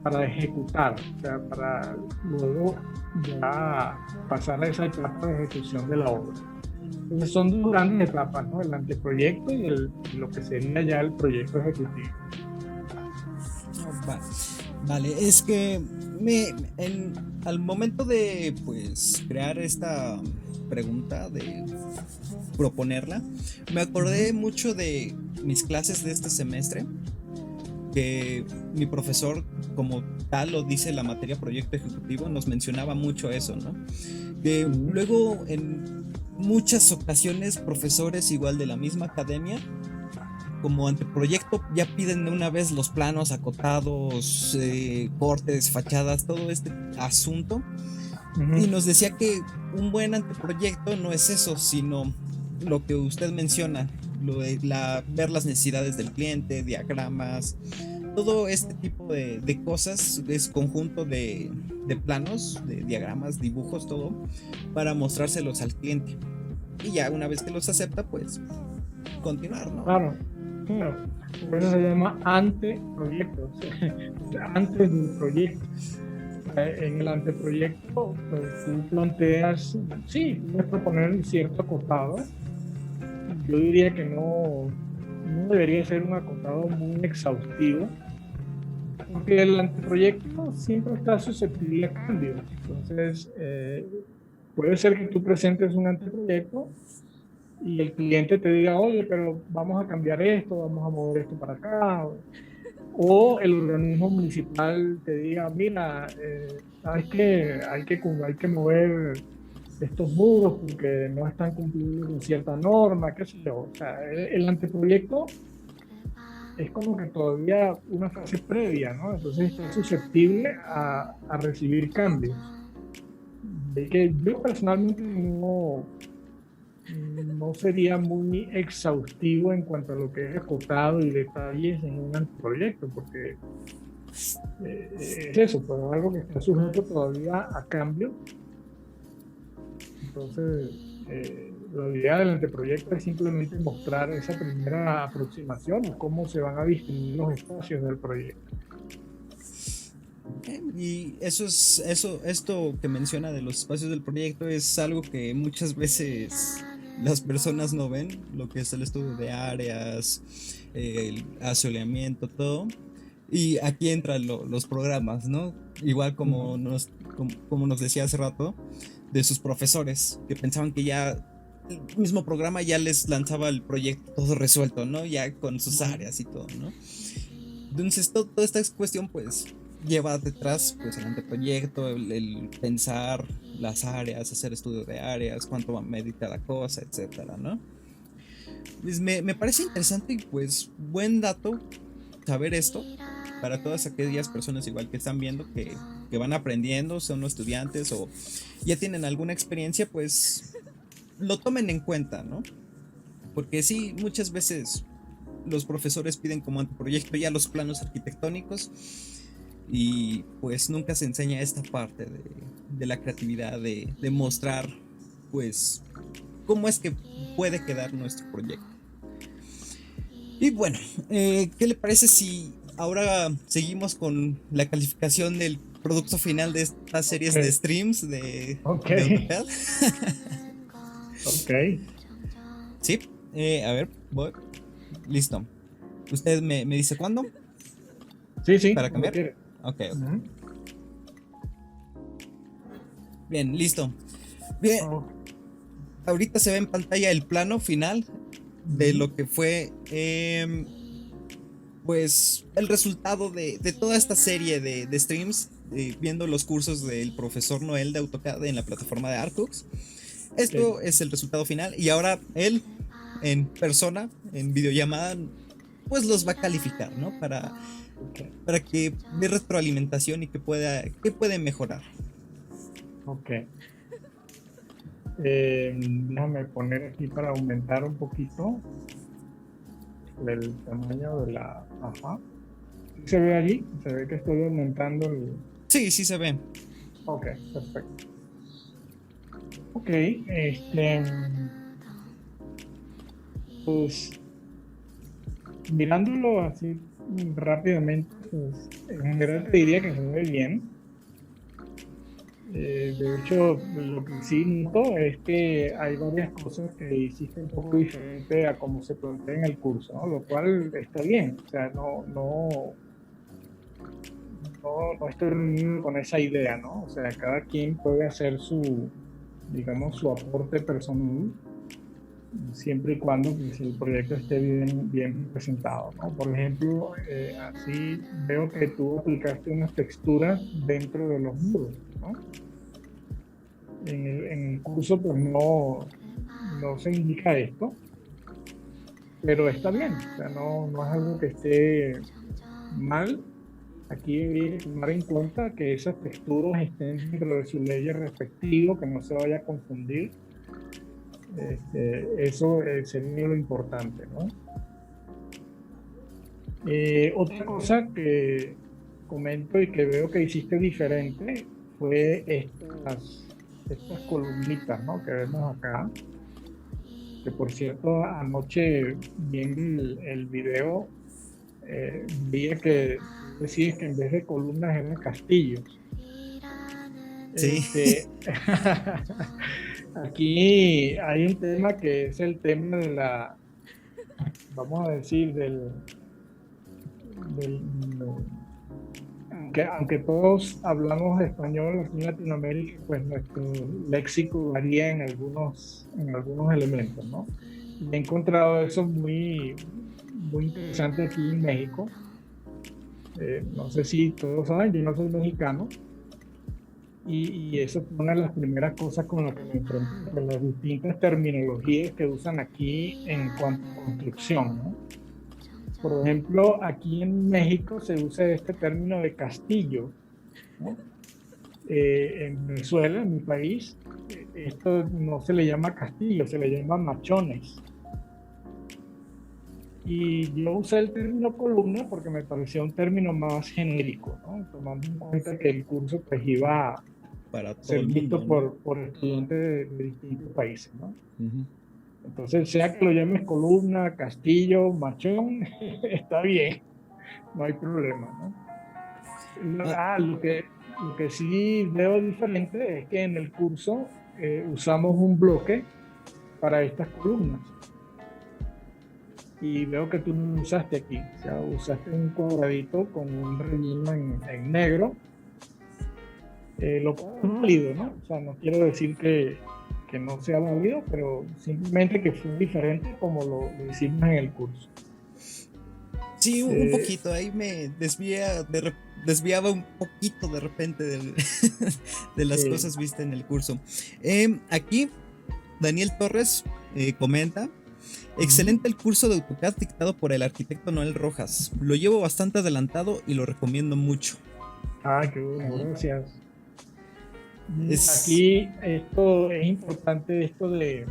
para ejecutar, o sea, para luego ya pasar a esa etapa de ejecución de la obra. Entonces son dos grandes etapas, ¿no? El anteproyecto y lo que sería ya el proyecto ejecutivo. Vale, es que al momento de pues crear esta pregunta, de proponerla, me acordé mucho de mis clases de este semestre, que mi profesor, como tal lo dice la materia proyecto ejecutivo, nos mencionaba mucho eso, ¿no? Que luego en muchas ocasiones profesores igual de la misma academia, como anteproyecto, ya piden de una vez los planos acotados, cortes, fachadas, todo este asunto. Y nos decía que un buen anteproyecto no es eso, sino lo que usted menciona, ver las necesidades del cliente, diagramas, todo este tipo de cosas, es conjunto de planos, de diagramas, dibujos, todo, para mostrárselos al cliente. Y ya una vez que los acepta, pues continuar, ¿no? Claro, claro. Por eso se llama anteproyecto, o sea, antes del proyecto. En el anteproyecto, pues, tú planteas, sí, puedes proponer un cierto acotado. Yo diría que no debería ser un acotado muy exhaustivo, porque el anteproyecto siempre está susceptible a cambios. Entonces, puede ser que tú presentes un anteproyecto y el cliente te diga, oye, pero vamos a cambiar esto, vamos a mover esto para acá. O el organismo municipal te diga, mira, sabes que hay que mover estos muros porque no están cumpliendo con cierta norma, qué sé yo. O sea, el anteproyecto es como que todavía una fase previa, ¿no? Entonces está susceptible a recibir cambios. De que yo personalmente no sería muy exhaustivo en cuanto a lo que es acotado y detalles en un anteproyecto, porque es eso, pues algo que está sujeto todavía a cambio. Entonces, la idea del anteproyecto es simplemente mostrar esa primera aproximación a cómo se van a distinguir los espacios del proyecto. Y esto que menciona de los espacios del proyecto es algo que muchas veces las personas no ven, lo que es el estudio de áreas, el asoleamiento, todo. Y aquí entran los programas, ¿no? Igual como nos decía hace rato, de sus profesores, que pensaban que ya el mismo programa ya les lanzaba el proyecto todo resuelto, ¿no? Ya con sus áreas y todo, ¿no? Entonces, toda esta cuestión, pues, lleva detrás, pues, el anteproyecto, el pensar las áreas, hacer estudio de áreas, cuánto va a medir cada cosa, etcétera, ¿no? Pues me parece interesante y, pues, buen dato saber esto para todas aquellas personas igual que están viendo que van aprendiendo, son estudiantes o ya tienen alguna experiencia, pues, lo tomen en cuenta, ¿no? Porque sí, muchas veces los profesores piden como anteproyecto ya los planos arquitectónicos y pues nunca se enseña esta parte de la creatividad, de mostrar pues cómo es que puede quedar nuestro proyecto. Y bueno, ¿qué le parece si ahora seguimos con la calificación del producto final de estas series de Ok, streams ok, de AutoCAD? ok. Sí, a ver, voy. Listo. ¿Usted me dice cuándo Sí, sí, para cuando cambiar? quieras. Ok, ok. Ujú. Bien, listo. Bien, Oh, ahorita se ve en pantalla el plano final de ujú. lo que fue, pues, el resultado de toda esta serie de streams, viendo los cursos del profesor Noel de AutoCAD en la plataforma de Artux. Ok, Esto es el resultado final y ahora él, en persona, en videollamada, pues los va a calificar, ¿no? ok, Para que dé retroalimentación y que puede mejorar. ok. Déjame poner aquí para aumentar un poquito el tamaño de la... Ajá. ¿Sí se ve allí? Se ve que estoy aumentando el... Sí, sí se ve. Ok, perfecto. Ok, pues mirándolo así rápidamente, pues en general te diría que se ve bien. De hecho, lo que sí noto es que hay varias cosas que hiciste un poco diferente a cómo se plantea en el curso, ¿no? Lo cual está bien. O sea, no estoy reunido con esa idea, ¿no? O sea, cada quien puede hacer su, digamos, su aporte personal, siempre y cuando pues, el proyecto esté bien presentado, ¿no? Por ejemplo, así veo que tú aplicaste unas texturas dentro de los muros, ¿no? En el curso pues no se indica esto, pero está bien, o sea, no es algo que esté mal. Aquí habría que tomar en cuenta que esas texturas estén dentro de su ley respectivo, que no se vaya a confundir. Eso sería lo importante, ¿no? Otra cosa que comento y que veo que hiciste diferente fue estas columnitas, ¿no? Que vemos acá, que por cierto anoche viendo el video veía que tú decías que en vez de columnas eran castillos. Sí. Este, aquí hay un tema que es el tema de la, vamos a decir, del, aunque todos hablamos español aquí en Latinoamérica, pues nuestro léxico varía en algunos elementos, ¿no? Y he encontrado eso muy interesante aquí en México. No sé si todos saben, yo no soy mexicano, y eso fue una de las primeras cosas con las que me enfrenté, con las distintas terminologías que usan aquí en cuanto a construcción, ¿no? Por ejemplo, aquí en México se usa este término de castillo, ¿no? En Venezuela, en mi país, esto no se le llama castillo, se le llama machones. Y yo usé el término columna porque me parecía un término más genérico, ¿no? Tomando en cuenta que el curso pues iba a Para todo ser el visto mundo, ¿no? por estudiantes de distintos países, ¿no? Ujú. Entonces, sea que lo llames columna, castillo, machón, está bien, no hay problema, ¿no? Ah, Lo que sí veo diferente es que en el curso usamos un bloque para estas columnas. y veo que tú no lo usaste aquí. O sea, usaste un cuadradito con un relleno en negro, lo cual es válido, ¿no? O sea, no quiero decir que no sea válido, pero simplemente que fue diferente como lo hicimos en el curso. Sí, un Eh, poquito, ahí me desviaba un poquito de repente de las sí. cosas vistas en el curso. Aquí Daniel Torres comenta: Ujú. excelente el curso de AutoCAD dictado por el arquitecto Noel Rojas. Lo llevo bastante adelantado y lo recomiendo mucho. Ah, qué bueno, Ujú. gracias. Es, Aquí esto es importante, esto de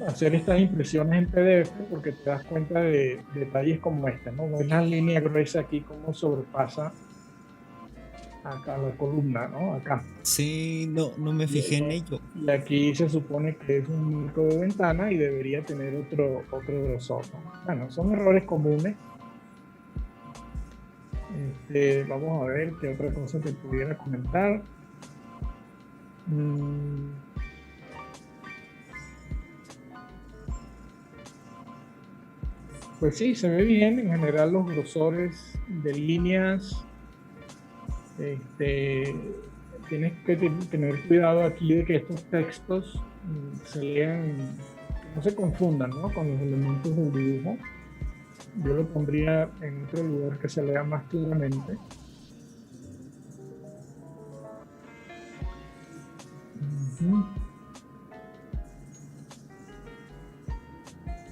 hacer estas impresiones en PDF, porque te das cuenta de detalles como este, ¿no? Ves la línea gruesa aquí como sobrepasa acá la columna, ¿no? Acá. sí, no me Y, fijé en ello. y aquí se supone que es un marco de ventana y debería tener otro grosor, ¿no? Bueno, son errores comunes. Vamos a ver qué otra cosa te pudiera comentar. Mm, pues sí, se ve bien. En general los grosores de líneas, este, tienes que tener cuidado aquí de que estos textos se lean, que no se confundan, ¿no? Con los elementos del dibujo. Yo lo pondría en otro lugar que se lea más claramente. Ujú.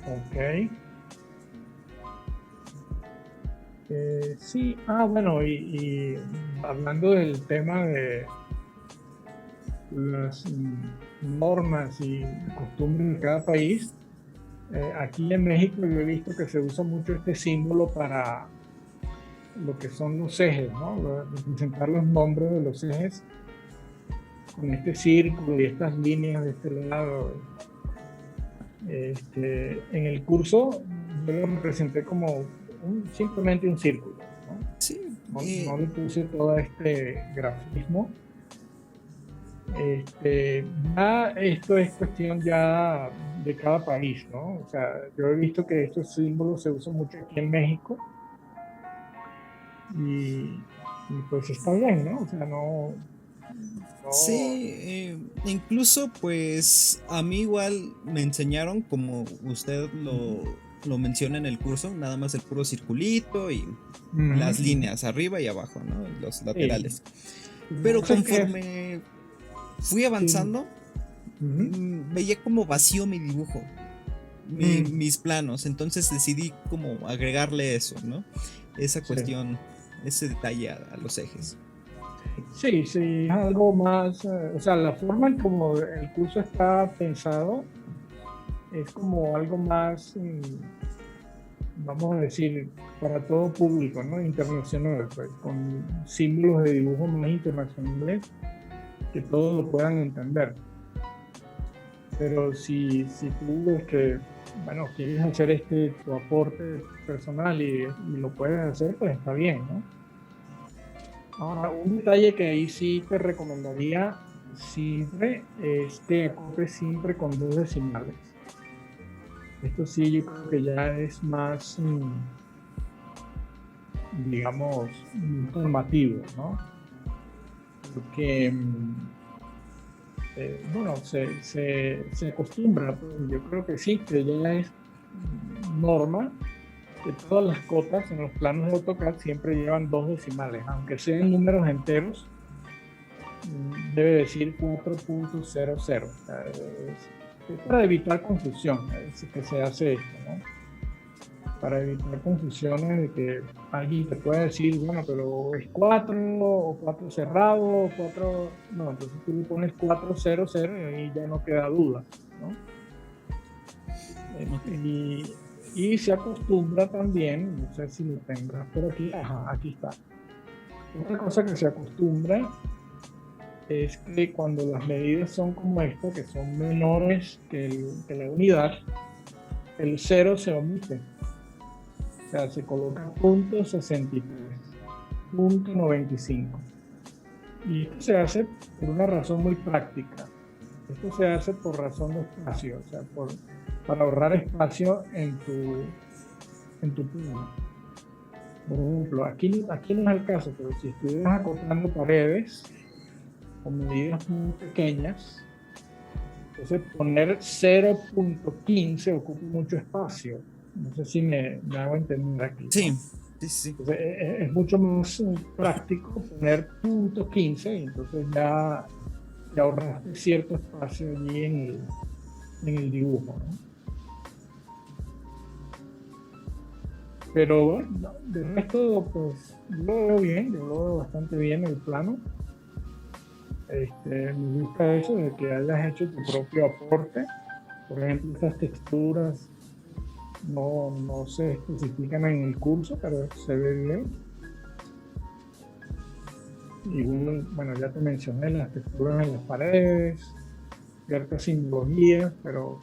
Ok. Sí, bueno, y hablando del tema de las normas y costumbres de cada país, aquí en México yo he visto que se usa mucho este símbolo para lo que son los ejes, ¿no? Representar los nombres de los ejes con este círculo y estas líneas de este lado. En el curso yo lo representé como simplemente un círculo, ¿no? Sí, No le puse todo este grafismo. Ya esto es cuestión ya de cada país, ¿no? O sea, yo he visto que estos símbolos se usan mucho aquí en México y, y pues está bien, ¿no? O sea, no, sí, incluso pues a mí igual me enseñaron como usted ujú, lo menciona en el curso, nada más el puro circulito y ujú, las ujú. líneas arriba y abajo, ¿no? Los Sí, laterales. lo que Pero pasa es que conforme fui sí, avanzando, ujú, veía como vacío mi dibujo, mm, mis planos, entonces decidí como agregarle eso, ¿no? Esa sí. cuestión, ese detalle a los ejes. Sí, sí, es algo más, o sea, la forma en como el curso está pensado es como algo más, vamos a decir, para todo público, ¿no? Internacional, pues, con símbolos de dibujo más internacionales que todos lo puedan entender. Pero si tú ves que, bueno, quieres hacer tu aporte personal y lo puedes hacer, pues está bien, ¿no? Ahora, un detalle que ahí sí te recomendaría siempre es que acoples siempre con dos decimales. Esto sí, yo creo que ya es más, digamos, informativo, ¿no? Porque, bueno, se acostumbra, pues, yo creo que sí, que ya es norma que todas las cotas en los planos de AutoCAD siempre llevan dos decimales, aunque sean números enteros, debe decir 4.00. O sea, es para evitar confusión, es que se hace esto, ¿no? Para evitar confusiones de que alguien te pueda decir, bueno, pero es 4 o 4 cerrado o 4. No, entonces tú le pones 400 y ahí ya no queda duda, ¿no? Ok. Y se acostumbra también, no sé si lo tendrás por aquí, ajá, aquí está. Otra cosa que se acostumbra es que cuando las medidas son como esta, que son menores que la unidad, el cero se omite. O sea, se coloca punto 63, punto 95. Y esto se hace por una razón muy práctica. Esto se hace por razón de espacio, o sea, para ahorrar espacio en tu plano. Por ejemplo, aquí no es el caso, pero si estuvieras acoplando paredes con medidas muy pequeñas, entonces poner 0.15 ocupa mucho espacio. No sé si me hago entender aquí, Sí, ¿no? sí, sí. Entonces es mucho más práctico poner punto 15 y entonces ya ahorraste cierto espacio allí en el dibujo, ¿no? Pero bueno, no, de resto, pues lo veo bien, yo lo veo bastante bien el plano. Me gusta eso de que hayas hecho tu propio aporte. Por ejemplo, esas texturas no se especifican en el curso, pero se ve bien. Y bueno, ya te mencioné las texturas en las paredes, ciertas simbologías, pero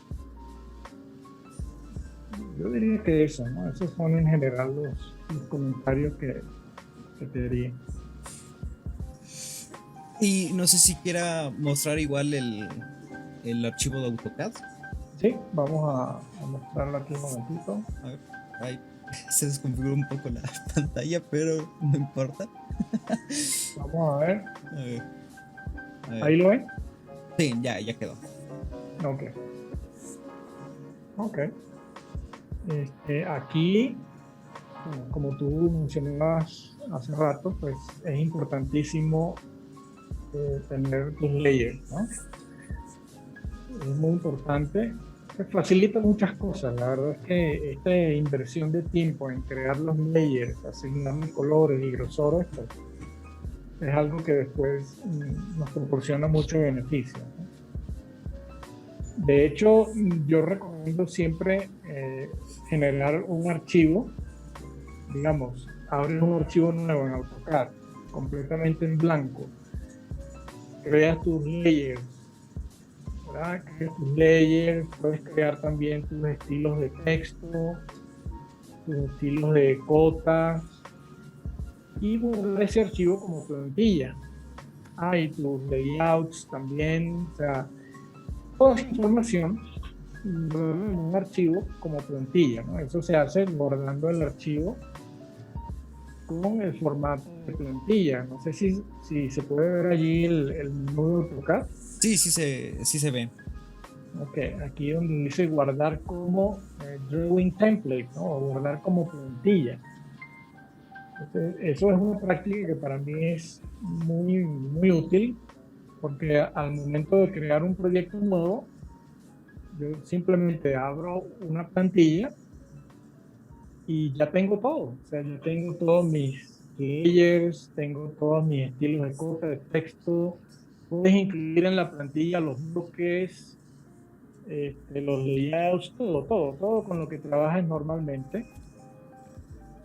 yo diría que eso, ¿no? Esos son en general los comentarios que te diría. Y no sé si quiera mostrar igual el archivo de AutoCAD. Sí, vamos a mostrarlo aquí un momentito. A ver, ahí se desconfiguró un poco la pantalla, pero no importa. Vamos a ver. A ver, a ver. ¿Ahí lo ven? Sí, ya quedó. Ok. Ok. Aquí, bueno, como tú mencionabas hace rato, pues es importantísimo tener tus layers, ¿no? Es muy importante. Facilita muchas cosas. La verdad es que esta inversión de tiempo en crear los layers, asignando colores y grosores, pues, es algo que después nos proporciona mucho beneficio, ¿no? De hecho, yo recomiendo siempre generar un archivo, digamos, abres un archivo nuevo en AutoCAD, completamente en blanco, creas tus layers, ¿verdad? Creas tus layers, puedes crear también tus estilos de texto, tus estilos de cotas y guardar ese archivo como plantilla. Y tus layouts también, o sea, toda esa información en un archivo como plantilla, ¿no? Eso se hace guardando el archivo con el formato de plantilla. No sé si se puede ver allí el menú de AutoCAD. Sí, sí se ve. Ok, aquí donde dice guardar como drawing template, ¿no? O guardar como plantilla. Entonces, eso es una práctica que para mí es muy útil porque al momento de crear un proyecto nuevo, yo simplemente abro una plantilla y ya tengo todo. O sea, yo tengo todos mis layers, tengo todos mis estilos de cosas, de texto. Puedes incluir en la plantilla los bloques, los layouts, todo con lo que trabajas normalmente.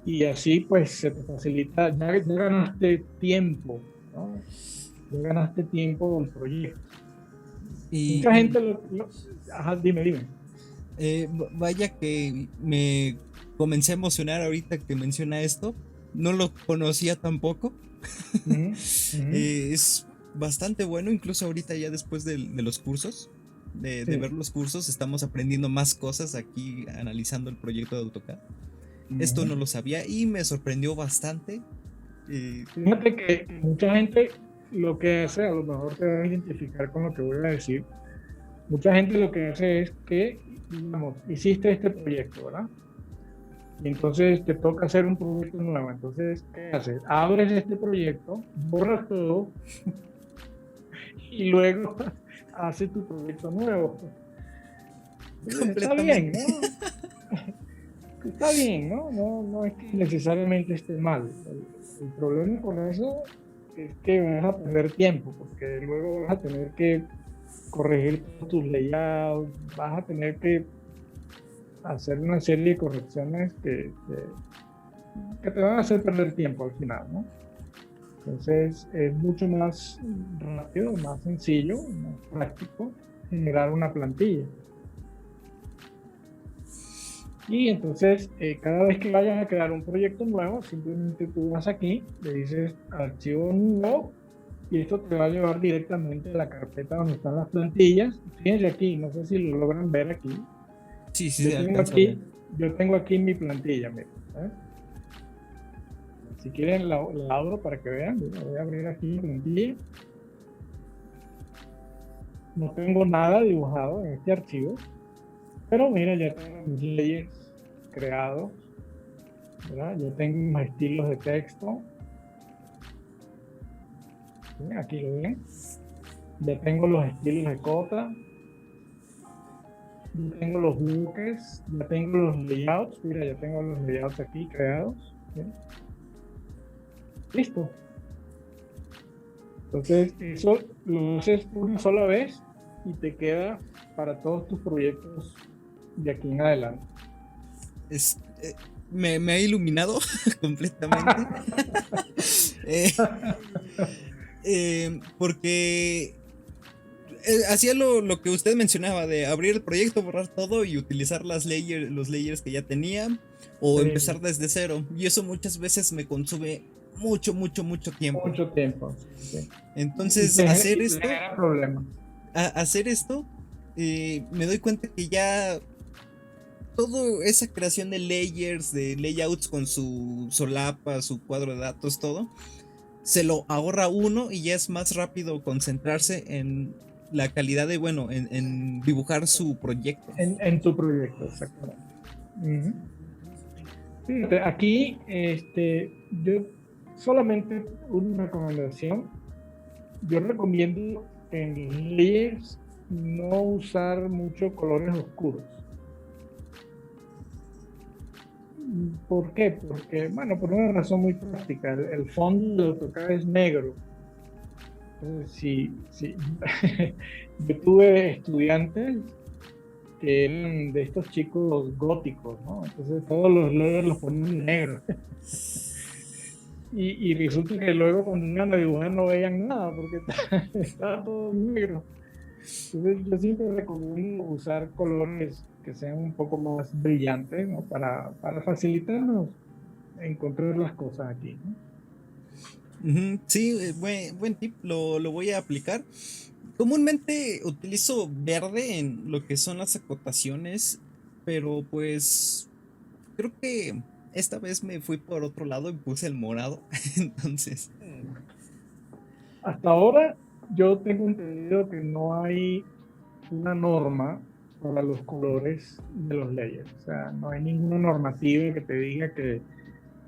Y así pues se te facilita, ya ganaste tiempo, ¿no? Ya ganaste tiempo del proyecto. Y, Mucha y, gente ajá, dime. vaya que me comencé a emocionar ahorita que menciona esto. No lo conocía tampoco. Ujú, ujú. Es bastante bueno, incluso ahorita ya después de los cursos, de ver Sí. los cursos, estamos aprendiendo más cosas aquí analizando el proyecto de AutoCAD. Esto Ujú. no lo sabía y me sorprendió bastante. Eh, Fíjate que mucha gente lo que hace, a lo mejor te vas a identificar con lo que voy a decir, mucha gente lo que hace es que, digamos, hiciste este proyecto, ¿verdad? Y entonces te toca hacer un proyecto nuevo. Entonces, ¿qué haces? Abres este proyecto, borras todo y luego haces tu proyecto nuevo. Entonces, está bien, completamente. ¿no? Está bien, ¿no? No es que necesariamente esté mal. El problema con eso es que vas a perder tiempo, porque luego vas a tener que corregir tus layouts, vas a tener que hacer una serie de correcciones que te van a hacer perder tiempo al final, ¿no? Entonces es mucho más rápido, más sencillo, más práctico generar una plantilla. Y entonces, cada vez que vayas a crear un proyecto nuevo, simplemente tú vas aquí, le dices archivo nuevo y esto te va a llevar directamente a la carpeta donde están las plantillas. Fíjense aquí, no sé si lo logran ver aquí. Sí, sí, Yo se tengo alcanza a ver. aquí, yo tengo aquí mi plantilla, miren, ¿eh? Si quieren la abro para que vean. Voy a abrir aquí mi plantilla. No tengo nada dibujado en este archivo, pero mira, ya tengo mis layers creados, ¿verdad? Ya tengo mis estilos de texto. ¿Sí? Aquí lo ven. Ya tengo los estilos de cota. Ya tengo los bloques. Ya tengo los layouts. Mira, ya tengo los layouts aquí creados. ¿Sí? Listo. Entonces, eso lo haces una sola vez y te queda para todos tus proyectos de aquí en adelante. Es, me ha iluminado completamente. Eh, porque hacía lo que usted mencionaba de abrir el proyecto, borrar todo y utilizar los layers que ya tenía o Sí, empezar desde cero. Y eso muchas veces me consume mucho, mucho, mucho tiempo. mucho tiempo. Sí. Y Entonces, hacer y te esto, genera problemas. hacer esto, me doy cuenta que ya toda esa creación de layers, de layouts con su solapa, su cuadro de datos, todo, se lo ahorra uno y ya es más rápido concentrarse en la calidad de, bueno, en dibujar su proyecto. En tu proyecto, exactamente. Ujú. Fíjate, aquí, yo solamente una recomendación. Yo recomiendo en layers no usar mucho colores oscuros. ¿Por qué? Porque, bueno, por una razón muy práctica. El fondo de AutoCAD es negro. Entonces, si yo tuve estudiantes que eran de estos chicos góticos, ¿no? Entonces todos los layers los ponían negros. Y resulta que luego cuando iban a dibujar no veían nada porque estaba todo negro. Entonces yo siempre recomiendo usar colores que sean un poco más brillantes, ¿no? Para facilitarnos encontrar las cosas aquí, ¿no? Ujú, sí, buen tip, lo voy a aplicar. Comúnmente utilizo verde en lo que son las acotaciones, pero pues creo que esta vez me fui por otro lado y puse el morado. Entonces, Hasta ahora yo tengo entendido que no hay una norma para los colores de los layers. O sea, no hay ninguna normativa que te diga que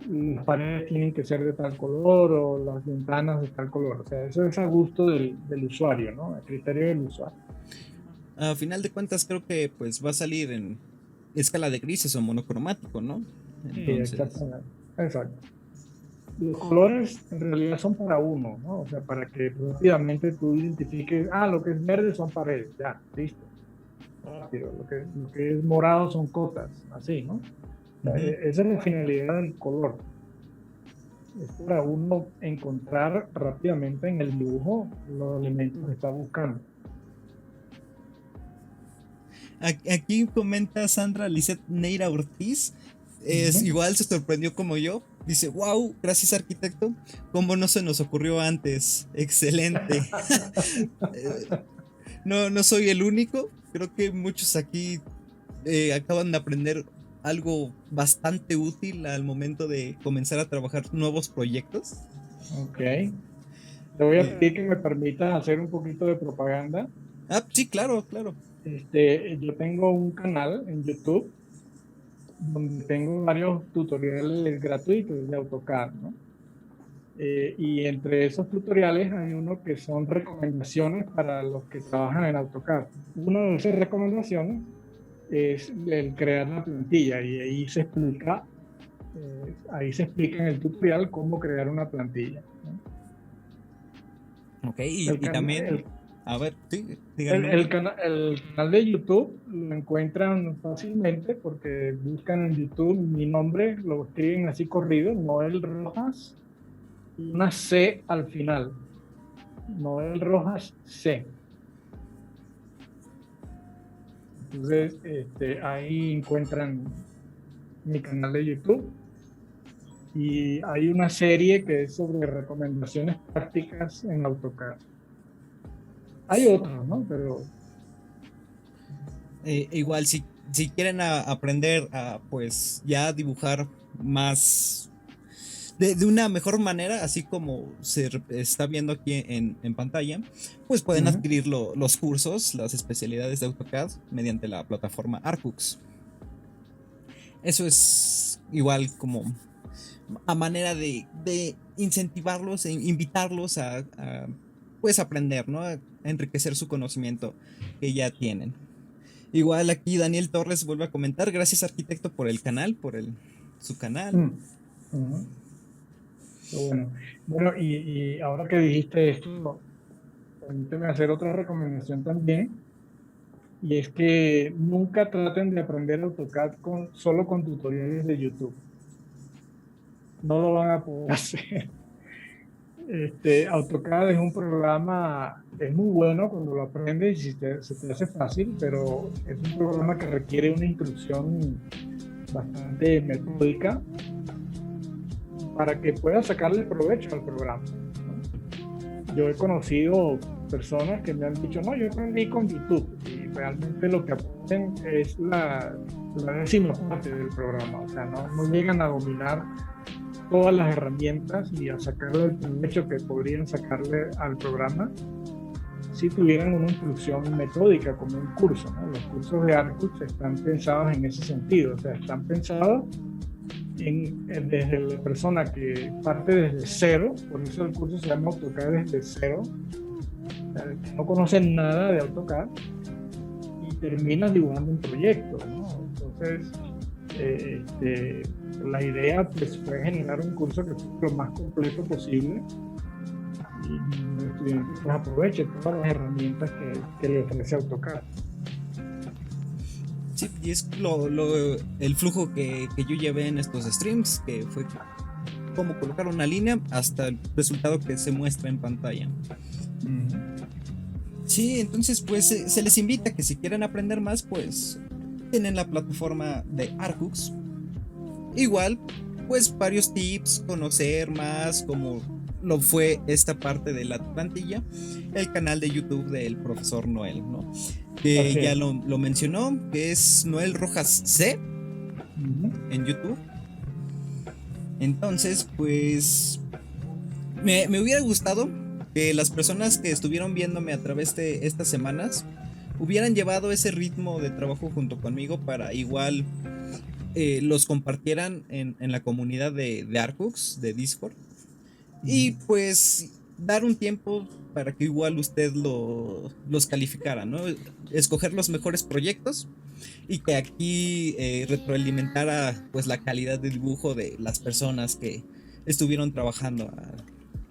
las paredes tienen que ser de tal color o las ventanas de tal color. O sea, eso es a gusto del usuario, ¿no? A criterio del usuario. a final de cuentas creo que pues va a salir en escala de grises o monocromático, ¿no? Sí, Entonces, exactamente. Exacto. Los colores en realidad son para uno, ¿no? O sea, para que rápidamente tú identifiques, lo que es verde son paredes, ya, listo. Rápido. Lo que es morado son cotas, así, ¿no? O sea, ujú. esa es la finalidad del color. Es para uno encontrar rápidamente en el dibujo los elementos que está buscando. Aquí comenta Sandra Lisette Neira Ortiz. Es Ujú. igual, se sorprendió como yo. Dice, wow, gracias arquitecto. ¿Cómo no se nos ocurrió antes? Excelente. No, no soy el único. Creo que muchos aquí acaban de aprender algo bastante útil al momento de comenzar a trabajar nuevos proyectos. Ok. Te voy a Eh, pedir que me permitas hacer un poquito de propaganda. sí, claro, claro. Yo tengo un canal en YouTube donde tengo varios tutoriales gratuitos de AutoCAD, ¿no? Y entre esos tutoriales hay uno que son recomendaciones para los que trabajan en AutoCAD. Una de esas recomendaciones es el crear la plantilla y ahí se explica en el tutorial cómo crear una plantilla, ¿no? Ok, El, y can- también, a ver, sí, díganme. el canal de YouTube lo encuentran fácilmente porque buscan en YouTube mi nombre, lo escriben así corrido, Noel Rojas, y una C al final, Noel Rojas C. Entonces, ahí encuentran mi canal de YouTube y hay una serie que es sobre recomendaciones prácticas en AutoCAD. Hay otros, ¿no? Pero Igual, si si quieren aprender a pues ya dibujar más de una mejor manera, así como está viendo aquí en pantalla, pues pueden Ujú. adquirir los cursos, las especialidades de AutoCAD mediante la plataforma Arcux. Eso es igual como a manera de incentivarlos e invitarlos pues aprender, ¿no? A enriquecer su conocimiento que ya tienen. Igual aquí Daniel Torres vuelve a comentar, gracias arquitecto por el canal, su canal. Mm, ujú. Qué bueno. Bueno, y ahora que dijiste esto, permíteme hacer otra recomendación también, y es que nunca traten de aprender AutoCAD solo con tutoriales de YouTube. No lo van a poder hacer. AutoCAD es un programa, es muy bueno cuando lo aprendes y se te hace fácil, pero es un programa que requiere una instrucción bastante metódica para que puedas sacarle provecho al programa, ¿no? Yo he conocido personas que me han dicho, no, yo aprendí con YouTube, y realmente lo que aprenden es la décima parte del programa, o sea, no llegan a dominar todas las herramientas y a sacarle el provecho que podrían sacarle al programa si tuvieran una instrucción metódica como un curso, ¿no? Los cursos de Arcus están pensados en ese sentido, o sea, están pensados desde la persona que parte desde cero, por eso el curso se llama AutoCAD desde cero, que no conocen nada de AutoCAD y terminan dibujando un proyecto, ¿no? Entonces, la idea pues, fue generar un curso que fuera lo más completo posible y los estudiantes pues, aprovechen todas las herramientas que le ofrece AutoCAD. Sí, y es el flujo que yo llevé en estos streams, que fue cómo colocar una línea hasta el resultado que se muestra en pantalla. Sí, entonces pues se les invita que si quieren aprender más, pues tienen la plataforma de Arcux. Igual, pues varios tips, conocer más como lo fue esta parte de la plantilla, el canal de YouTube del profesor Noel, ¿no? Que Así ya es. lo mencionó, que es Noel Rojas C Uh-huh. en YouTube. Entonces, pues me hubiera gustado que las personas que estuvieron viéndome a través de estas semanas hubieran llevado ese ritmo de trabajo junto conmigo para igual los compartieran en la comunidad de Arcux, de Discord. Y pues dar un tiempo para que igual usted los calificara, ¿no? Escoger los mejores proyectos y que aquí retroalimentara pues la calidad de dibujo de las personas que estuvieron trabajando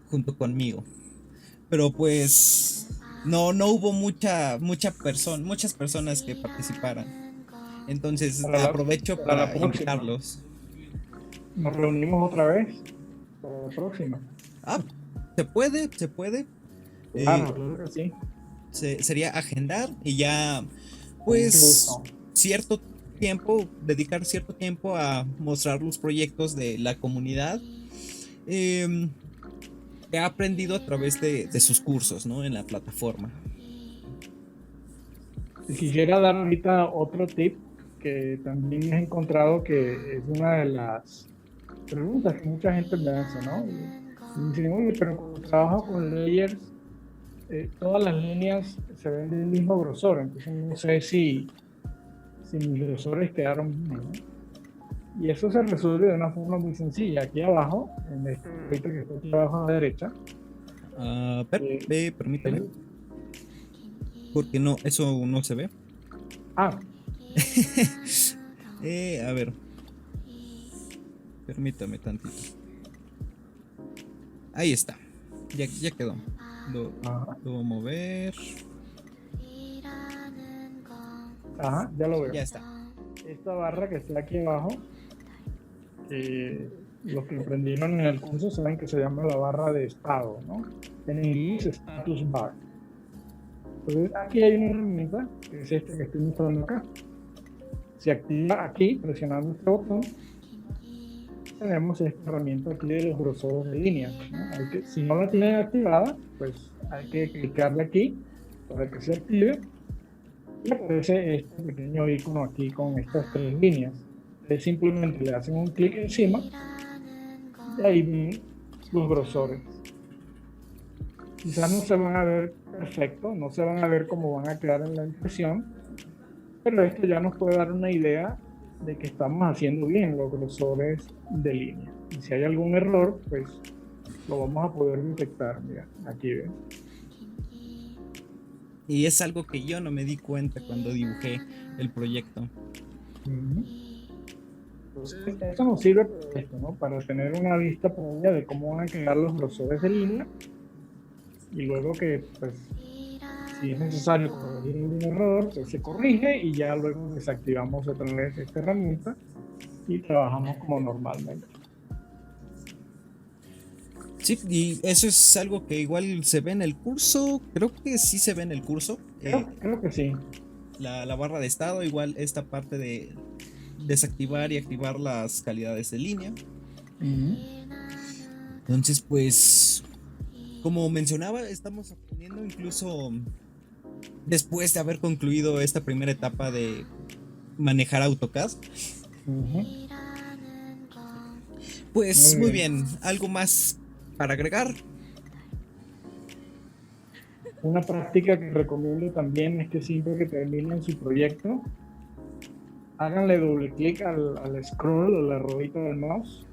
junto conmigo. Pero pues no hubo muchas personas que participaran. Entonces Para la, aprovecho para la para próxima. invitarlos. Nos reunimos otra vez para la próxima. Ah, se puede. Claro, Eh, claro que sí. sería agendar y ya, Con mucho pues, gusto. dedicar cierto tiempo a mostrar los proyectos de la comunidad eh, que ha aprendido a través de sus cursos, ¿no? En la plataforma. Y quisiera dar ahorita otro tip que también he encontrado que es una de las preguntas que mucha gente me hace, ¿no? Y me dicen, oye, pero cuando trabajo con layers, todas las líneas se ven del mismo grosor, entonces no sé si mis grosores quedaron bien, ¿no? Y eso se resuelve de una forma muy sencilla. Aquí abajo, en este proyecto que está aquí abajo a la derecha, eh, Permítame, el- porque no, eso no se ve. ah, A ver, permítame tantito. Ahí está. Ya quedó. Lo, ajá, lo voy a mover. ajá, ya lo veo. Ya está. Esta barra que está aquí abajo, los que aprendieron en el curso saben que se llama la barra de estado, ¿no? En inglés, status bar. Entonces, aquí hay una herramienta, que es esta que estoy mostrando acá. Se activa aquí, presionando este botón, tenemos esta herramienta aquí de los grosores de línea, ¿no? Si no la tienen activada, pues hay que clicarle aquí para que se active Y aparece este pequeño icono aquí con estas tres líneas. Ustedes simplemente le hacen un clic encima y ahí ven los grosores. Quizás no se van a ver perfecto, no se van a ver cómo van a quedar en la impresión, pero esto ya nos puede dar una idea de que estamos haciendo bien los grosores de línea. Y si hay algún error, pues lo vamos a poder detectar. Mira, aquí ven. Y es algo que yo no me di cuenta cuando dibujé el proyecto. Entonces, eso nos sirve para esto, ¿no? Para tener una vista previa de cómo van a quedar los grosores de línea y luego que, pues, si es necesario corregir algún error, pues se corrige y ya luego desactivamos otra vez esta herramienta y trabajamos como normalmente. Sí, y eso es algo que igual se ve en el curso, creo que sí se ve en el curso. Creo que sí. La barra de estado, igual esta parte de desactivar y activar las calidades de línea. Entonces, pues, como mencionaba, estamos aprendiendo incluso después de haber concluido esta primera etapa de manejar AutoCAD. Pues muy bien, ¿algo más para agregar? Una práctica que recomiendo también es que siempre que terminen su proyecto, háganle doble clic al scroll o la ruedita del mouse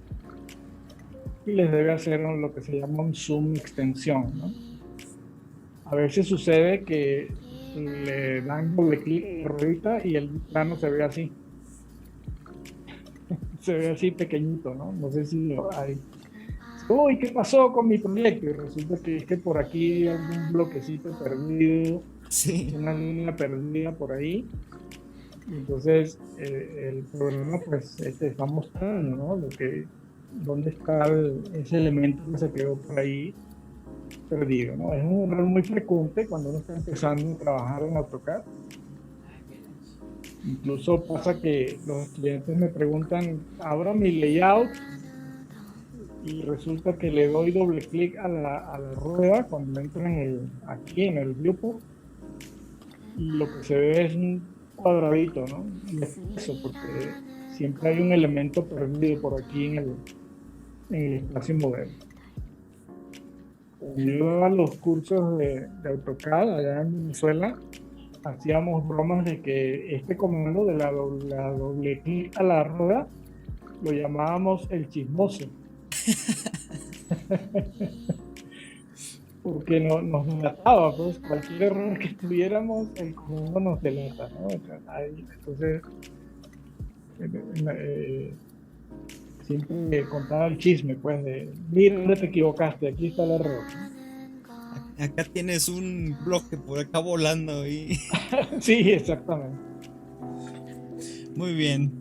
y les debe hacer lo que se llama un zoom extensión, ¿no? A veces sucede que le dan doble clic en la ruedita y el plano se ve así. Se ve así pequeñito, ¿no? No sé si lo hay. Uy, ¿qué pasó con mi proyecto? Y resulta que es que por aquí hay algún bloquecito perdido, Sí. una línea perdida por ahí. Entonces, el programa pues está mostrando, ¿no? Dónde está ese elemento que se quedó por ahí perdido, ¿no? Es un error muy frecuente cuando uno está empezando a trabajar en AutoCAD. Incluso pasa que los estudiantes me preguntan, abro mi layout y resulta que le doy doble clic a la rueda cuando entro aquí en el viewport y lo que se ve es un cuadradito, ¿no? Y es eso, porque siempre hay un elemento perdido por aquí en el espacio modelo. Cuando yo daba los cursos de AutoCAD allá en Venezuela, hacíamos bromas de que este comando de la doble clic a la rueda lo llamábamos el chismoso. Porque nos delataba, pues cualquier error que tuviéramos, el comando nos delata, ¿no? Entonces, siempre contaba el chisme, pues, de, mira dónde te equivocaste, aquí está el error. Acá tienes un bloque por acá volando y... Sí, exactamente. Muy bien.